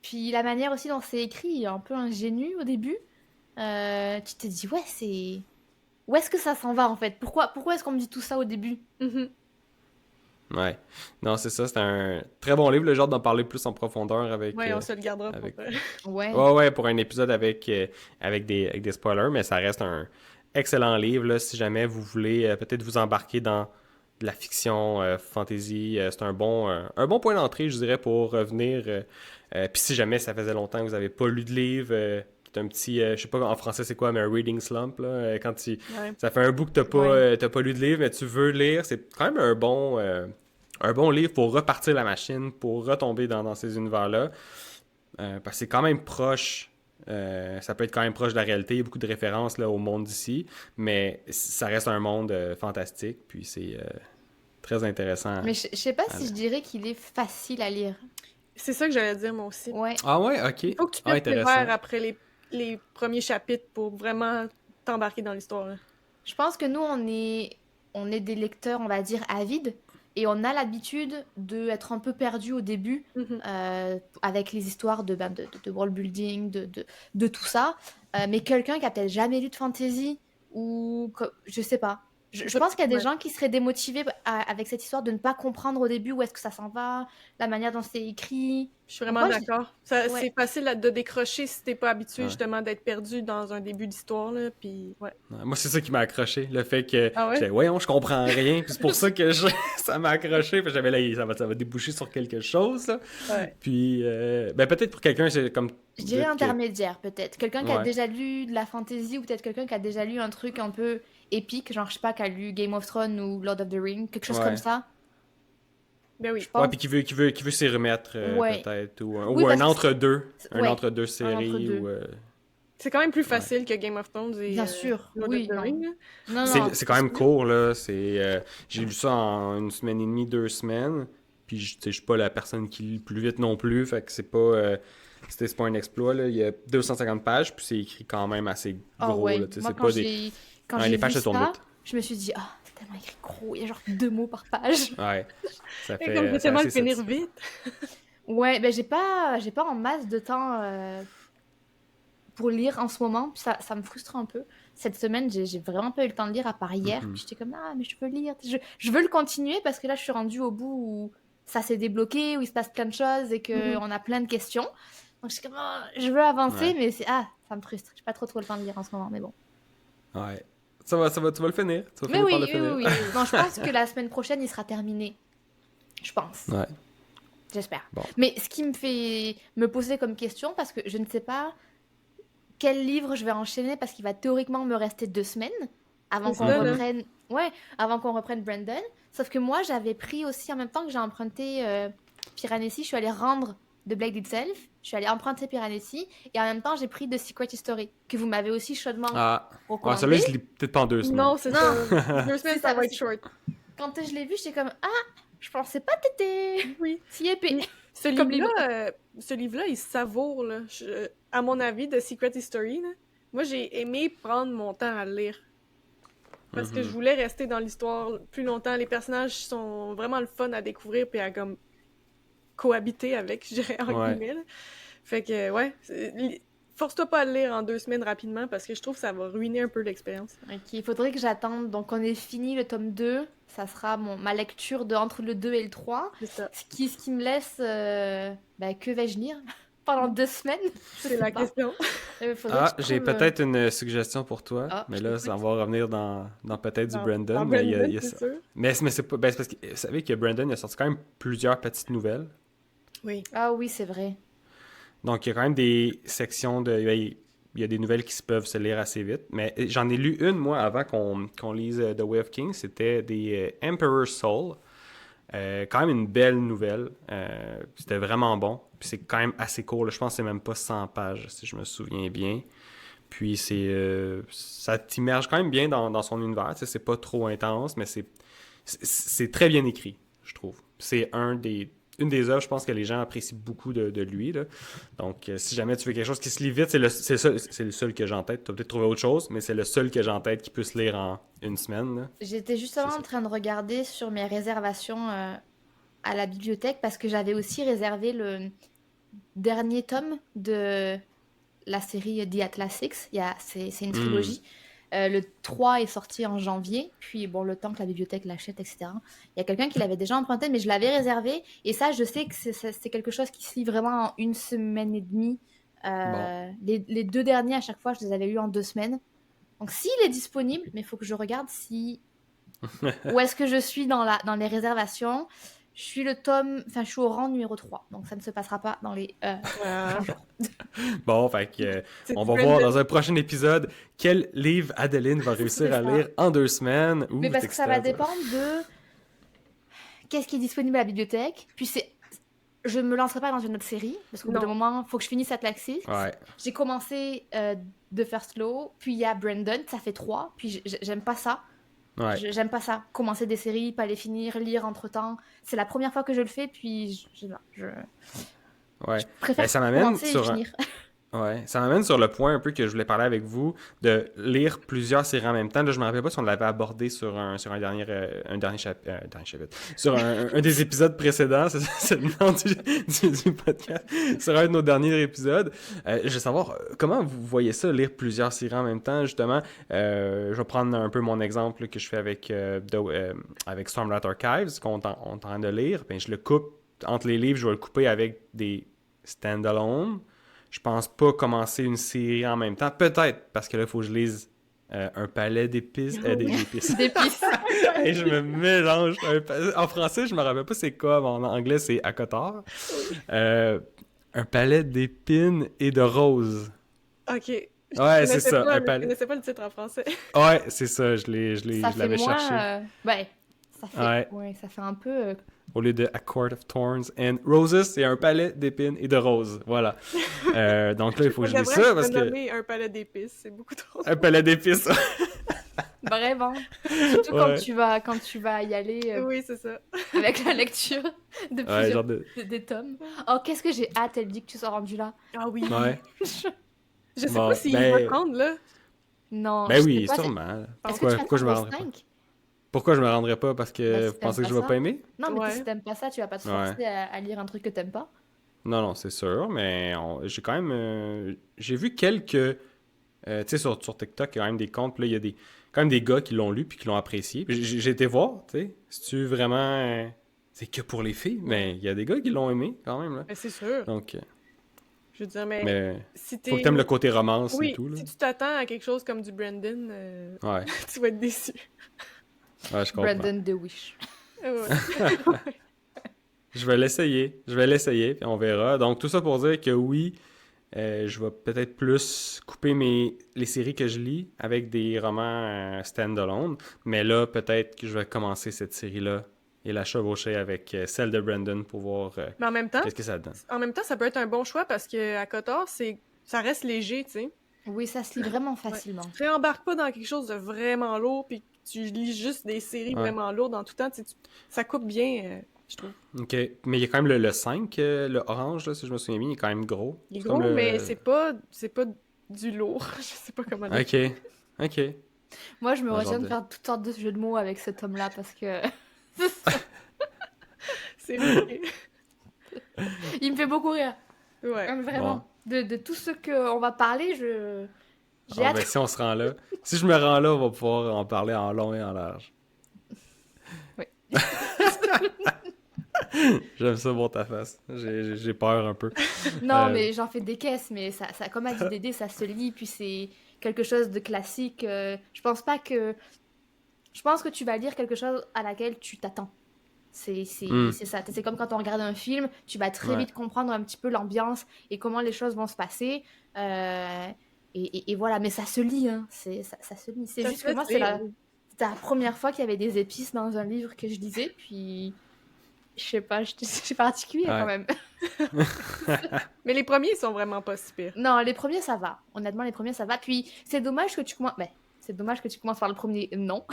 Puis la manière aussi dont c'est écrit est un peu ingénue au début. Tu te dis, ouais, c'est... Où est-ce que ça s'en va en fait? Pourquoi est-ce qu'on me dit tout ça au début? Mhm. Ouais. Non, c'est ça, c'est un très bon livre, le genre d'en parler plus en profondeur avec... Ouais, on se le gardera avec- pour... Ouais. Ouais, pour un épisode avec des spoilers, mais ça reste un excellent livre, là, si jamais vous voulez peut-être vous embarquer dans de la fiction, fantasy, c'est un bon point d'entrée, je dirais, pour revenir. Puis si jamais ça faisait longtemps que vous n'avez pas lu de livre, c'est un petit, je sais pas en français c'est quoi, mais un reading slump, là, quand Ouais. ça fait un bout que t'as pas lu de livre, mais tu veux lire, c'est quand même un bon livre pour repartir la machine, pour retomber dans ces univers-là. Parce que c'est quand même proche, ça peut être quand même proche de la réalité, il y a beaucoup de références là, au monde d'ici, mais ça reste un monde fantastique, puis c'est très intéressant. Mais je sais pas si Alors. je dirais qu'il est facile à lire. C'est ça que j'allais dire, moi aussi. Ouais. Ah ouais, ok. Il faut que tu Ah, pètes tes intéressant. verres après les premiers chapitres pour vraiment t'embarquer dans l'histoire. Là. Je pense que nous, on est des lecteurs, on va dire, avides. Et on a l'habitude d'être un peu perdu au début Mhm. avec les histoires de world building, de tout ça. Mais quelqu'un qui a peut-être jamais lu de fantasy ou je sais pas. Je pense qu'il y a des Ouais. gens qui seraient démotivés avec cette histoire de ne pas comprendre au début où est-ce que ça s'en va, la manière dont c'est écrit. Je suis vraiment Moi, d'accord. Ouais. C'est facile de décrocher si t'es pas habitué Ouais. justement d'être perdu dans un début d'histoire. Là, puis ouais. Ouais, moi, c'est ça qui m'a accroché. Le fait que Ah ouais? j'étais, voyons, je comprends rien. Puis c'est pour ça que ça m'a accroché. Puis j'avais là, ça va déboucher sur quelque chose. Là. Ouais. Puis, peut-être pour quelqu'un, c'est comme. Je dirais que- intermédiaire, peut-être. Quelqu'un qui a Ouais. déjà lu de la fantasy ou peut-être quelqu'un qui a déjà lu un truc un peu épique, genre, je sais pas, qui a lu Game of Thrones ou Lord of the Rings, quelque chose Ouais. comme ça. Ben oui. Je pense. Ouais, puis qui veut s'y remettre, Ouais. peut-être. Oui, Ou un parce que entre-deux. Un ouais, entre-deux série. entre-deux. Ou, C'est quand même plus facile que Game of Thrones et Bien sûr, Lord oui, of the non. Rings. Non, C'est quand même court, là. J'ai lu ça en 1 semaine et demie, 2 semaines. Puis, tu sais, je suis pas la personne qui lit le plus vite non plus. Fait que c'est pas un exploit, là. Il y a 250 pages, puis c'est écrit quand même assez Oh gros, ouais, là. Tu sais, moi c'est quand pas des... quand Ouais, j'ai les vu pages se tournent ça, vite. je me suis dit, ah, c'est tellement écrit gros, il y a genre 2 mots par page. Ouais. Ça Et comme fait... je C'est sais mal assez finir satisfaisant. vite. Ouais, ben j'ai pas en masse de temps pour lire en ce moment, puis ça me frustre un peu. Cette semaine, j'ai vraiment pas eu le temps de lire à part hier, Mhm. puis j'étais comme, ah, mais je veux lire. Je veux le continuer parce que là, je suis rendue au bout où ça s'est débloqué, où il se passe plein de choses et qu'on a plein de questions. Donc je suis comme, ah, je veux avancer, Ouais. mais ça me frustre. J'ai pas trop le temps de lire en ce moment, mais bon. Ouais. Tu vas le finir. Tu vas Mais finir par oui, le oui, finir. oui, oui. Non, je pense que la semaine prochaine, il sera terminé. Je pense. Ouais. J'espère. Bon. Mais ce qui me fait me poser comme question, parce que je ne sais pas quel livre je vais enchaîner, parce qu'il va théoriquement me rester 2 semaines avant C'est qu'on ça, là. reprenne. Ouais, avant qu'on reprenne Brandon. Sauf que moi, j'avais pris aussi en même temps que j'ai emprunté Piranesi, je suis allée rendre The Blade Itself, je suis allée emprunter Piranesi, et en même temps, j'ai pris The Secret History, que vous m'avez aussi chaudement Ah. Ouais, celui-là, recommandé. je lis peut-être pas en 2 semaines. Non, c'est Non, ça. 2 si semaines, ça ça va, va être short. quand je l'ai vu, j'étais comme, ah, je pensais pas que t'étais Oui. si épais. Puis, ce Comme livre-là, il savoure, là. À mon avis, de Secret History, là. Moi, j'ai aimé prendre mon temps à le lire. Parce que je Mhm. voulais rester dans l'histoire plus longtemps. Les personnages sont vraiment le fun à découvrir puis à comme cohabiter avec, je dirais, en Ouais. guillemets, là. Fait que, ouais. Force-toi pas à le lire en 2 semaines rapidement parce que je trouve que ça va ruiner un peu l'expérience. Ok, il faudrait que j'attende. Donc, on ait fini le tome 2. Ça sera ma lecture entre le 2 et le 3. C'est ça. Ce qui me laisse. Que vais-je lire pendant 2 semaines? Je C'est sais la pas. question. Faudrait que je J'ai trouve, peut-être une suggestion pour toi, Ah, mais je là, t'écoute. ça va revenir dans peut-être du Dans Brandon, mais Brandon, il y a c'est ça. sûr. Mais c'est pas... c'est parce que vous savez que Brandon il a sorti quand même plusieurs petites nouvelles. Oui. Ah oui, c'est vrai. Donc, il y a quand même des sections de... Il y a des nouvelles qui peuvent se lire assez vite. Mais j'en ai lu une, moi, avant qu'on lise The Way of Kings. C'était des Emperor's Soul. Quand même une belle nouvelle. C'était vraiment bon. Puis c'est quand même assez court, là. Je pense que c'est même pas 100 pages, si je me souviens bien. Puis ça t'immerge quand même bien dans son univers. Tu sais, c'est pas trop intense, mais c'est très bien écrit, je trouve. C'est une des œuvres, je pense que les gens apprécient beaucoup de lui, là. Donc, si jamais tu veux quelque chose qui se lit vite, c'est le seul que j'ai en tête. Tu vas peut-être trouver autre chose, mais c'est le seul que j'ai en tête qui peut se lire en 1 semaine, là. J'étais justement C'est ça. en train de regarder sur mes réservations à la bibliothèque parce que j'avais aussi réservé le dernier tome de la série The Atlas Six. C'est une trilogie. Le 3 est sorti en janvier, puis bon, le temps que la bibliothèque l'achète, etc. Il y a quelqu'un qui l'avait déjà emprunté, mais je l'avais réservé. Et ça, je sais que c'est quelque chose qui se lit vraiment en 1 semaine et demie. Bon. Les 2 derniers, à chaque fois, je les avais lus en 2 semaines. Donc s'il est disponible, mais il faut que je regarde où est-ce que je suis dans les réservations. Je suis au rang numéro 3, donc ça ne se passera pas dans les jours. Bon, fait que, C'est on du va Brandon. voir dans un prochain épisode quel livre Adeline va réussir C'est à ça. lire en 2 semaines. Mais parce que ça va dépendre de qu'est-ce qui est disponible à la bibliothèque. Puis je me lancerai pas dans une autre série, parce qu'au bout Non. d'un moment, il faut que je finisse Atlas Six. Ouais. J'ai commencé The First Law, puis il y a Brandon, ça fait 3, puis j'aime pas ça. Ouais. J'aime pas ça. Commencer des séries, pas les finir, lire entre-temps. C'est la première fois que je le fais, puis je Ouais. préfère Ça m'amène commencer et sur finir. Ouais, ça m'amène sur le point un peu que je voulais parler avec vous, de lire plusieurs séries en même temps. Là, je me rappelle pas si on l'avait abordé sur un dernier chapitre, sur un des épisodes précédents, c'est le nom du podcast, sur un de nos derniers épisodes. Je veux savoir, comment vous voyez ça, lire plusieurs séries en même temps, justement. Je vais prendre un peu mon exemple que je fais avec Stormlight Archives, qu'on est en train de lire. Ben, je le coupe entre les livres, je vais le couper avec des stand-alone. Je pense pas commencer une série en même temps. Peut-être, parce que là, il faut que je lise un palais d'épices. D'épices. D'épices. Et je me mélange. En français, je me rappelle pas c'est quoi, mais en anglais, c'est à cotard. Un palais d'épines et de roses. Ok. Ouais, c'est ça. Je connaissais pas le titre en français. Ouais, c'est ça. Je Ça fait l'avais moins, cherché. ouais, Ça fait, Ouais. ouais, ça fait un peu. Au lieu de A Court of Thorns and Roses, c'est un palais d'épines et de roses. Voilà. Donc là, il faut que je lise ça parce que... nommer un palais d'épices, c'est beaucoup trop. Un palais d'épices. Vraiment. Surtout Ouais. quand tu vas y aller Oui, c'est ça. avec la lecture de Ouais, plusieurs genre de... des tomes. Oh, qu'est-ce que j'ai hâte, elle dit que tu sois rendu là. Ah oui. Ouais. Je sais Bon, pas s'il ben- va prendre, là. Non, Ben je sais oui, pas. sûrement. Est-ce que tu vas Pourquoi je te me rendre au rendrais pas? 5? Pourquoi je me rendrais pas? Parce que Bah, si vous pensez t'aimes que je pas vais ça. pas aimer? Non, mais Ouais. si t'aimes pas ça, tu vas pas te Ouais. forcer à lire un truc que t'aimes pas. Non, c'est sûr, mais j'ai quand même... j'ai vu quelques... tu sais, sur TikTok, il y a quand même des comptes, puis là, il y a quand même des gars qui l'ont lu puis qui l'ont apprécié. Puis j'ai été voir, tu sais, si tu vraiment... c'est que pour les filles, mais il y a des gars qui l'ont aimé, quand même, là. Ben, c'est sûr. Donc, Je veux dire, mais mais si faut que t'aimes le côté romance et Oui, tout, là. si tu t'attends à quelque chose comme du Brandon, Ouais, tu vas être déçu. ouais, je comprends. Brandon The Wish. Ouais. Je vais l'essayer, puis on verra. Donc, tout ça pour dire que oui, je vais peut-être plus couper les séries que je lis avec des romans stand-alone, mais là, peut-être que je vais commencer cette série-là et la chevaucher avec celle de Brandon pour voir Mais qu'est-ce que ça donne. ça peut être un bon choix parce que à Kotor, ça reste léger, tu sais. Oui, ça se lit vraiment facilement. Tu réembarques pas dans quelque chose de vraiment lourd, puis tu lis juste des séries Ouais. vraiment lourdes en tout temps, tu sais, ça coupe bien, je trouve. OK. Mais il y a quand même le 5, le orange, là, si je me souviens bien, il est quand même gros. Il est C'est gros, comme le- mais c'est pas du lourd. Je sais pas comment le OK. OK. Moi, je me Un retiens genre de de- faire toutes sortes de jeux de mots avec ce tome-là parce que C'est vrai. il me fait beaucoup rire. Ouais. Vraiment. De tout ce qu'on va parler, j'ai Ah, hâte. ben, si on se rend là, si je me rends là, on va pouvoir en parler en long et en large. Oui. J'aime ça voir ta face. J'ai peur un peu. Non, Euh, mais j'en fais des caisses, mais comme a dit Dédé, ça se lit, puis c'est quelque chose de classique. Je pense que tu vas lire quelque chose à laquelle tu t'attends. C'est ça. C'est comme quand on regarde un film, tu vas très Ouais. vite comprendre un petit peu l'ambiance et comment les choses vont se passer. Et voilà, mais ça se lit, hein. Ça se lit. C'est Ça juste se que moi, fait lire. c'était la première fois qu'il y avait des épices dans un livre que je lisais, puis je sais pas, c'est particulier Ouais. quand même. Mais les premiers sont vraiment pas si pires. Non, les premiers, ça va. Honnêtement, les premiers, ça va. Puis, c'est dommage que tu commences... c'est dommage que tu commences par le premier. Non.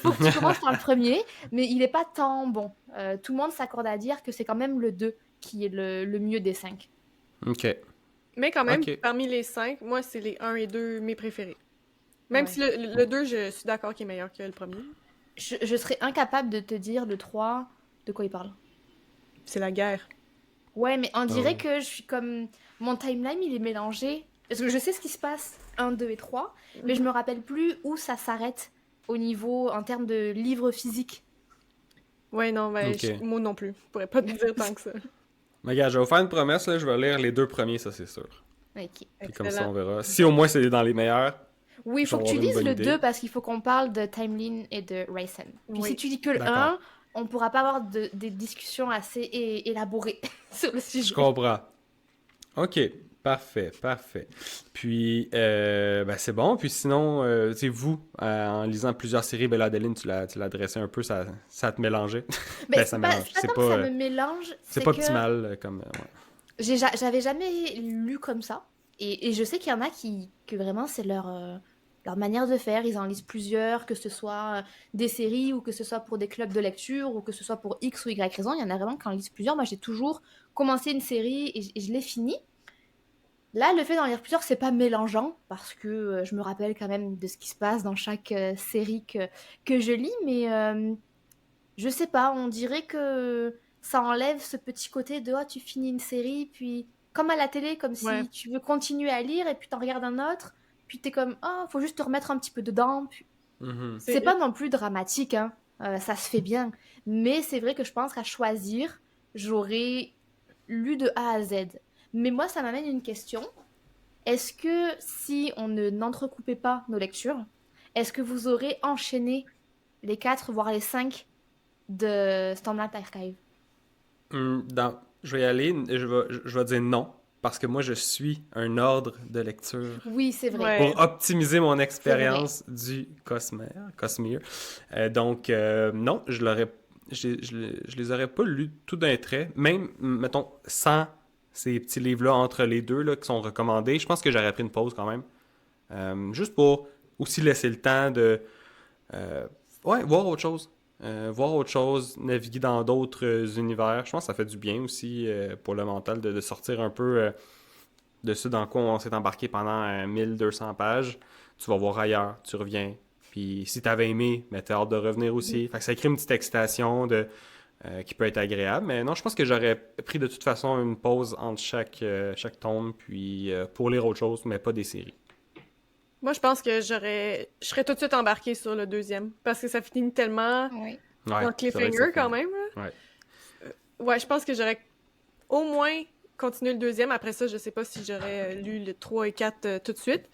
Faut que tu commences par le premier, mais il est pas tant bon. Tout le monde s'accorde à dire que c'est quand même le 2 qui est le mieux des 5. OK. Mais quand même, Ok. parmi les 5, moi, c'est les 1 et 2 mes préférés. Même Ouais. si le 2, je suis d'accord qu'il est meilleur que le premier. Je serais incapable de te dire le 3 de quoi il parle. C'est la guerre. Ouais, mais on dirait Oh. que je suis comme... Mon timeline, il est mélangé. Parce que je sais ce qui se passe 1, 2 et 3, mais je me rappelle plus où ça s'arrête au niveau, en termes de livres physiques. Ouais, non, ben, Ok. moi non plus. Je pourrais pas te dire tant que ça. Mais regarde, je vais vous faire une promesse, là, je vais lire les 2 premiers, ça c'est sûr. Ok. Puis comme ça, Excellent. on verra. Si au moins c'est dans les meilleurs. Oui, il faut que tu J'aurai une lises bonne le idée. 2 parce qu'il faut qu'on parle de Timeline et de Raisin. Puis Oui. si tu dis que le D'accord. 1, on pourra pas avoir des discussions assez élaborées sur le sujet. Je comprends. OK. Parfait. Puis, ben c'est bon. Puis sinon, tu sais, vous, en lisant plusieurs séries, ben là, Adeline, tu l'as dressé un peu, ça te mélangeait. Mais Ben, c'est ça pas, mélange. c'est pas C'est tant pas, que ça me mélange, c'est pas que optimal comme... ouais. j'avais jamais lu comme ça. Et je sais qu'il y en a que vraiment c'est leur manière de faire. Ils en lisent plusieurs, que ce soit des séries ou que ce soit pour des clubs de lecture ou que ce soit pour X ou Y raison. Il y en a vraiment qui en lisent plusieurs. Moi, j'ai toujours commencé une série et je l'ai finie. Là, le fait d'en lire plusieurs, c'est pas mélangeant parce que je me rappelle quand même de ce qui se passe dans chaque série que je lis, mais je sais pas, on dirait que ça enlève ce petit côté de tu finis une série, puis comme à la télé, comme si Ouais. tu veux continuer à lire et puis t'en regardes un autre, puis t'es comme faut juste te remettre un petit peu dedans. Puis... Mhm. C'est pas non plus dramatique, hein. Ça se fait bien, mais c'est vrai que je pense qu'à choisir, j'aurais lu de A à Z. Mais moi, ça m'amène une question. Est-ce que si on n'entrecoupait pas nos lectures, est-ce que vous aurez enchaîné les 4, voire les 5 de Stormlight Archive? Je vais y aller, je vais dire non. parce que moi, je suis un ordre de lecture Oui, c'est vrai. Ouais. pour optimiser mon expérience du Cosmere. Donc, non, je les aurais pas lus tout d'un trait. Même, mettons, sans ces petits livres-là entre les deux là, qui sont recommandés, je pense que j'aurais pris une pause quand même. Juste pour aussi laisser le temps de voir autre chose. Voir autre chose, naviguer dans d'autres univers. Je pense que ça fait du bien aussi pour le mental de sortir un peu de ce dans quoi on s'est embarqué pendant 1200 pages. Tu vas voir ailleurs, tu reviens. Puis si t'avais aimé, ben, t'as hâte de revenir aussi. Fait que ça crée une petite excitation qui peut être agréable. Mais non, je pense que j'aurais pris de toute façon une pause entre chaque tome, puis pour lire autre chose, mais pas des séries. Moi, je pense que je serais tout de suite embarquée sur le deuxième, parce que ça finit tellement Oui. Ouais, en c'est vrai que cliffhanger ça fait- quand même. Là. Ouais. Ouais, je pense que j'aurais au moins continué le deuxième. Après ça, je sais pas si j'aurais lu le 3 et 4 tout de suite.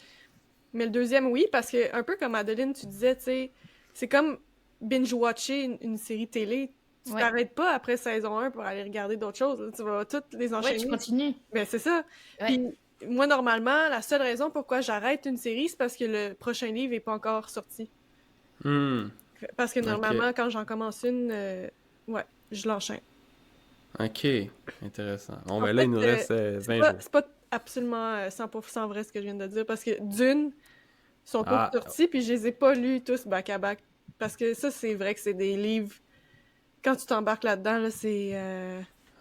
Mais le deuxième, oui, parce que un peu comme Adeline, tu disais, tu sais, c'est comme binge-watcher une série télé. Tu Ouais. t'arrêtes pas après saison 1 pour aller regarder d'autres choses. Là. Tu vas toutes les Ouais, enchaîner. tu continues. Ben, c'est ça. Ouais. Puis moi, normalement, la seule raison pourquoi j'arrête une série, c'est parce que le prochain livre est pas encore sorti. Hmm. Parce que Ok. normalement, quand j'en commence une, ouais, je l'enchaîne. Ok, intéressant. Bon, En ben là, fait, il nous reste 20 jours. c'est pas absolument 100% vrai ce que je viens de dire, parce que Dune sont tous Ah, sortis, puis je les ai pas lus tous back-à-back. Parce que ça, c'est vrai que c'est des livres... Quand tu t'embarques là-dedans, là, c'est...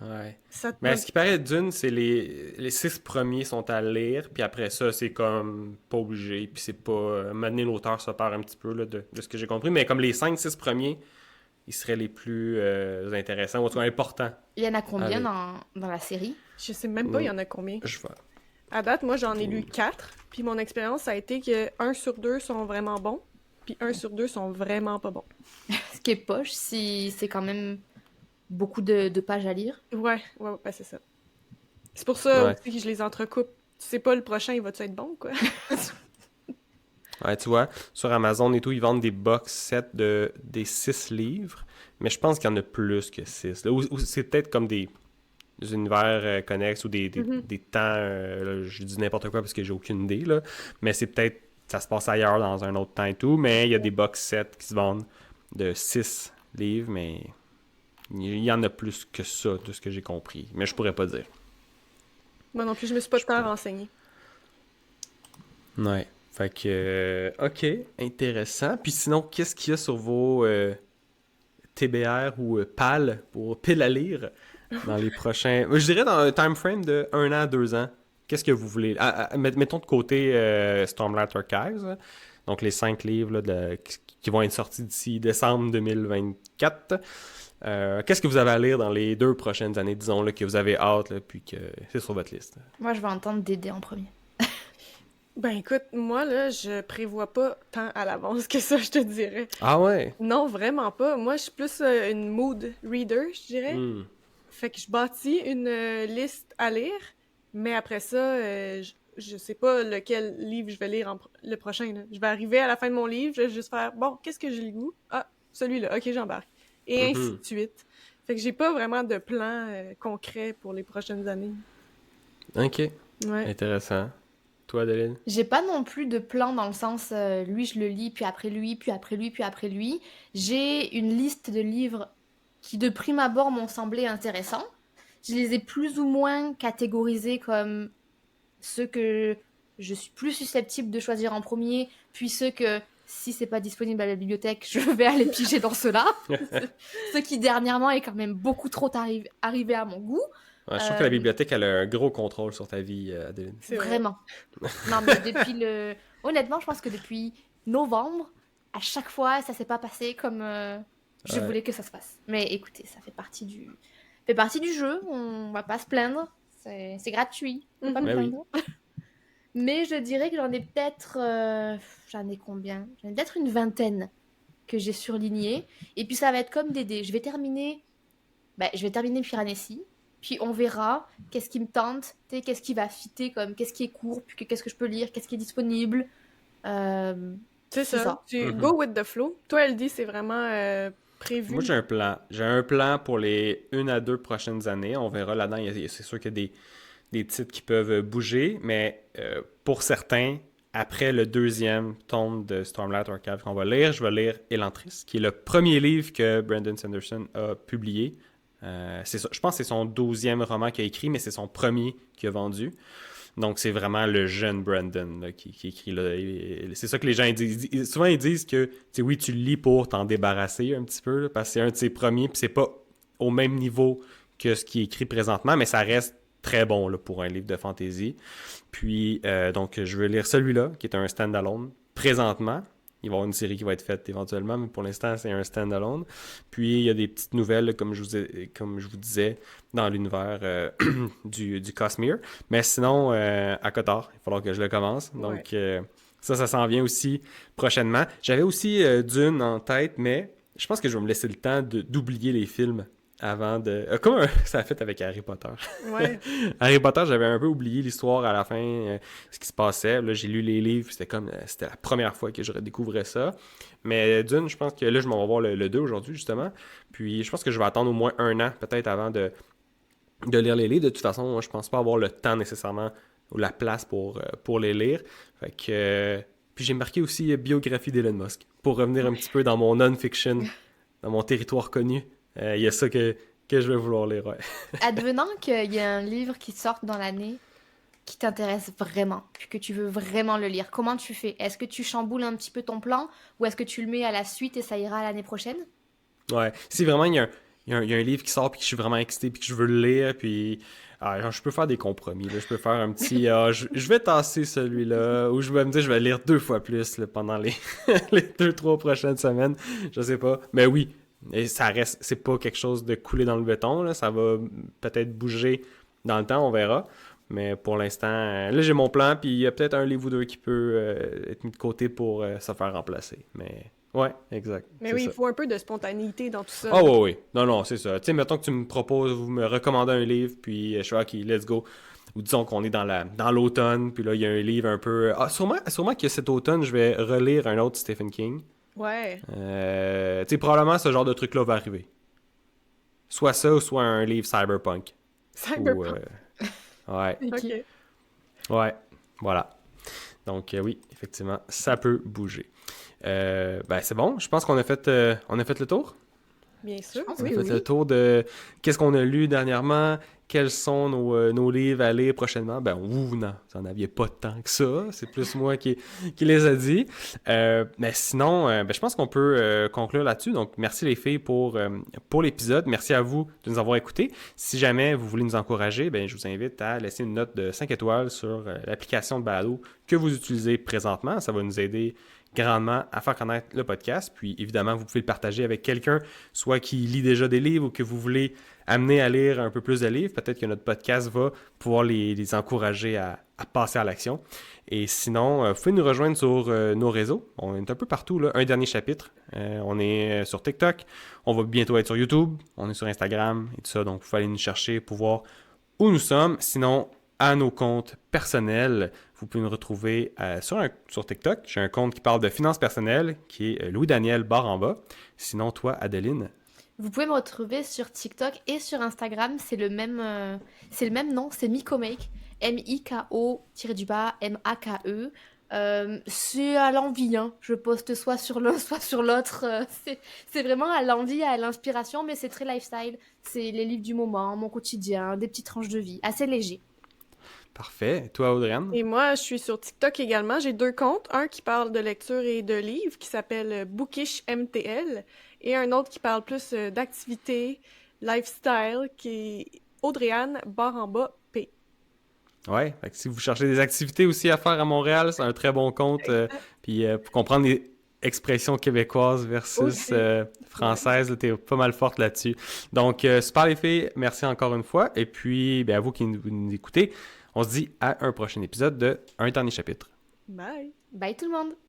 ouais. ça te Mais à donne- ce qui paraît, Dune, c'est les 6 premiers sont à lire, puis après ça, c'est comme pas obligé, puis c'est pas... Maintenant, l'auteur se perd un petit peu là, de ce que j'ai compris, mais comme les 5-6 premiers, ils seraient les plus intéressants, ou en tout cas importants. Il y en a combien Allez. dans la série? Je sais même pas, il y en a combien. Je vais... À date, moi, j'en ai lu 4, puis mon expérience, ça a été que 1 sur 2 sont vraiment bons, puis 1 sur 2 sont vraiment pas bons. Ce qui est poche, si c'est quand même beaucoup de pages à lire. Ouais, c'est ça. C'est pour ça Ouais. aussi que je les entrecoupe. Tu sais pas, le prochain, il va-tu être bon, quoi? Ouais, tu vois, sur Amazon et tout, ils vendent des box sets des 6 livres, mais je pense qu'il y en a plus que 6. Là. Ou c'est peut-être comme des univers connexes ou Mhm. des temps, là, je dis n'importe quoi parce que j'ai aucune idée, là, mais c'est peut-être, ça se passe ailleurs dans un autre temps et tout, mais il y a des box sets qui se vendent de 6 livres, mais il y en a plus que ça, de ce que j'ai compris, mais je pourrais pas dire. Moi non plus, je me suis pas tant renseignée. Ouais. Fait que, ok, intéressant. Puis sinon, qu'est-ce qu'il y a sur vos TBR ou PAL pour pile à lire dans les prochains... Je dirais dans un time frame de 1 an à 2 ans. Qu'est-ce que vous voulez? Mettons de côté Stormlight Archives, hein. Donc les 5 livres là, qui vont être sortis d'ici décembre 2024. Qu'est-ce que vous avez à lire dans les 2 prochaines années, disons, là, que vous avez hâte, là, puis que c'est sur votre liste? Moi, je vais entendre Dédé en premier. Ben écoute, moi là, je prévois pas tant à l'avance que ça, je te dirais. Ah ouais? Non, vraiment pas. Moi, je suis plus une mood reader, je dirais. Hmm. Fait que je bâtis une liste à lire, mais après ça, je sais pas lequel livre je vais lire le prochain. Là. Je vais arriver à la fin de mon livre, je vais juste faire bon, qu'est-ce que j'ai le goût? Ah, celui-là, ok, j'embarque. Et ainsi de suite. Fait que j'ai pas vraiment de plan concret pour les prochaines années. Ok, Ouais. intéressant. Toi, Adeline? J'ai pas non plus de plan dans le sens lui je le lis, puis après lui, puis après lui, puis après lui. J'ai une liste de livres qui de prime abord m'ont semblé intéressants. Je les ai plus ou moins catégorisés comme ceux que je suis plus susceptible de choisir en premier, puis ceux que si c'est pas disponible à la bibliothèque, je vais aller piger dans ceux-là. Ce qui dernièrement est quand même beaucoup trop arrivé à mon goût. Ouais, je trouve que la bibliothèque, elle a un gros contrôle sur ta vie, Adeline. C'est vrai. Vraiment. Non, mais honnêtement, je pense que depuis novembre, à chaque fois, ça s'est pas passé comme je Ouais. voulais que ça se passe. Mais écoutez, ça fait partie du jeu. On va pas se plaindre. C'est gratuit. On va pas me Ben oui. plaindre. Mais je dirais que j'en ai peut-être... j'en ai combien? J'en ai peut-être une vingtaine que j'ai surligné. Et puis ça va être comme Dédé. Je vais terminer Piranesi. Puis on verra qu'est-ce qui me tente, qu'est-ce qui va fitter, comme qu'est-ce qui est court, puis qu'est-ce que je peux lire, qu'est-ce qui est disponible. C'est ça. Tu Mhm. go with the flow. Toi, elle dit c'est vraiment prévu. Moi, j'ai un plan. J'ai un plan pour les 1 à 2 prochaines années. On verra là-dedans. C'est sûr qu'il y a des titres qui peuvent bouger, mais pour certains, après le deuxième tome de Stormlight Archive qu'on va lire, je vais lire Elantris, qui est le premier livre que Brandon Sanderson a publié. Je pense que c'est son 12e roman qu'il a écrit, mais c'est son premier qu'il a vendu. Donc, c'est vraiment le jeune Brandon là, qui écrit là. C'est ça que les gens disent. Souvent, ils disent que, oui, tu le lis pour t'en débarrasser un petit peu, là, parce que c'est un de ses premiers, puis c'est pas au même niveau que ce qui est écrit présentement, mais ça reste très bon là, pour un livre de fantasy. Puis, donc, je vais lire celui-là, qui est un stand-alone, présentement. Il va y avoir une série qui va être faite éventuellement, mais pour l'instant, c'est un stand-alone. Puis, il y a des petites nouvelles, là, comme je vous disais, dans l'univers du Cosmere. Mais sinon, à Kotar, il va falloir que je le commence. Donc, ça s'en vient aussi prochainement. J'avais aussi Dune en tête, mais je pense que je vais me laisser le temps d'oublier les films avant de... Comme ça a fait avec Harry Potter. Ouais. Harry Potter, j'avais un peu oublié l'histoire à la fin, ce qui se passait. Là, j'ai lu les livres, c'était la première fois que je redécouvrais ça. Mais Dune, je pense que là, je m'en vais voir le 2 aujourd'hui, justement. Puis je pense que je vais attendre au moins 1 an, peut-être, avant de lire les livres. De toute façon, moi, je pense pas avoir le temps nécessairement ou la place pour les lire. Fait que... Puis j'ai marqué aussi biographie d'Elon Musk, pour revenir un petit peu dans mon non-fiction, dans mon territoire connu. Il y a ça que je vais vouloir lire, ouais. Advenant qu'il y ait un livre qui sorte dans l'année qui t'intéresse vraiment, puis que tu veux vraiment le lire, comment tu fais? Est-ce que tu chamboules un petit peu ton plan, ou est-ce que tu le mets à la suite et ça ira l'année prochaine? Ouais, si vraiment il y a un livre qui sort puis que je suis vraiment excité puis que je veux le lire, puis je peux faire des compromis, là. Je peux faire un petit je vais tasser celui-là, ou je vais me dire je vais lire 2 fois plus là, pendant les 2-3 prochaines semaines, je sais pas, mais oui. Et ça reste, c'est pas quelque chose de coulé dans le béton, là. Ça va peut-être bouger dans le temps, on verra. Mais pour l'instant, là j'ai mon plan, puis il y a peut-être un livre ou 2 qui peut être mis de côté pour se faire remplacer. Mais ouais, exact. Mais oui, il faut un peu de spontanéité dans tout ça. Ah ouais, oui. Non, c'est ça. Tu sais, mettons que tu me proposes, vous me recommandez un livre, puis je suis OK, let's go. Ou disons qu'on est dans l'automne, puis là il y a un livre un peu... sûrement que cet automne, je vais relire un autre Stephen King. Ouais. Tu sais, probablement ce genre de truc-là va arriver. Soit ça, ou soit un livre cyberpunk. Cyberpunk. Ouais. OK. Ouais, voilà. Donc oui, effectivement, ça peut bouger. C'est bon, je pense qu'on a fait le tour. Bien sûr. On a fait le tour de qu'est-ce qu'on a lu dernièrement, quels sont nos livres à lire prochainement. Vous n'en aviez pas tant que ça. C'est plus moi qui les a dit. Mais sinon, je pense qu'on peut conclure là-dessus. Donc, merci les filles pour l'épisode. Merci à vous de nous avoir écoutés. Si jamais vous voulez nous encourager, je vous invite à laisser une note de 5 étoiles sur l'application de balado que vous utilisez présentement. Ça va nous aider grandement à faire connaître le podcast. Puis évidemment, vous pouvez le partager avec quelqu'un, soit qui lit déjà des livres ou que vous voulez amener à lire un peu plus de livres. Peut-être que notre podcast va pouvoir les encourager à passer à l'action. Et sinon, vous pouvez nous rejoindre sur nos réseaux. On est un peu partout, là. Un dernier chapitre. On est sur TikTok. On va bientôt être sur YouTube. On est sur Instagram et tout ça. Donc, il faut aller nous chercher pour voir où nous sommes. Sinon, à nos comptes personnels, vous pouvez nous retrouver sur TikTok. J'ai un compte qui parle de finances personnelles, qui est Louis-Daniel Barre-en-Bas. Sinon, toi, Adeline? Vous pouvez me retrouver sur TikTok et sur Instagram. C'est le même nom, c'est MikoMake. MIKO-MAKE. C'est à l'envie, hein. Je poste soit sur l'un, soit sur l'autre. C'est vraiment à l'envie, à l'inspiration, mais c'est très lifestyle. C'est les livres du moment, mon quotidien, des petites tranches de vie, assez léger. Parfait. Et toi, Audriane? Et moi, je suis sur TikTok également. J'ai 2 comptes. Un qui parle de lecture et de livres, qui s'appelle Bookish MTL, et un autre qui parle plus d'activités, lifestyle, qui est Audriane Barre-en-Bas P. Ouais, fait que si vous cherchez des activités aussi à faire à Montréal, c'est un très bon compte. Puis pour comprendre les expressions québécoises versus françaises, t'es pas mal forte là-dessus. Donc, super les filles, merci encore une fois. Et puis, à vous qui nous écoutez, on se dit à un prochain épisode de Un dernier chapitre. Bye! Bye tout le monde!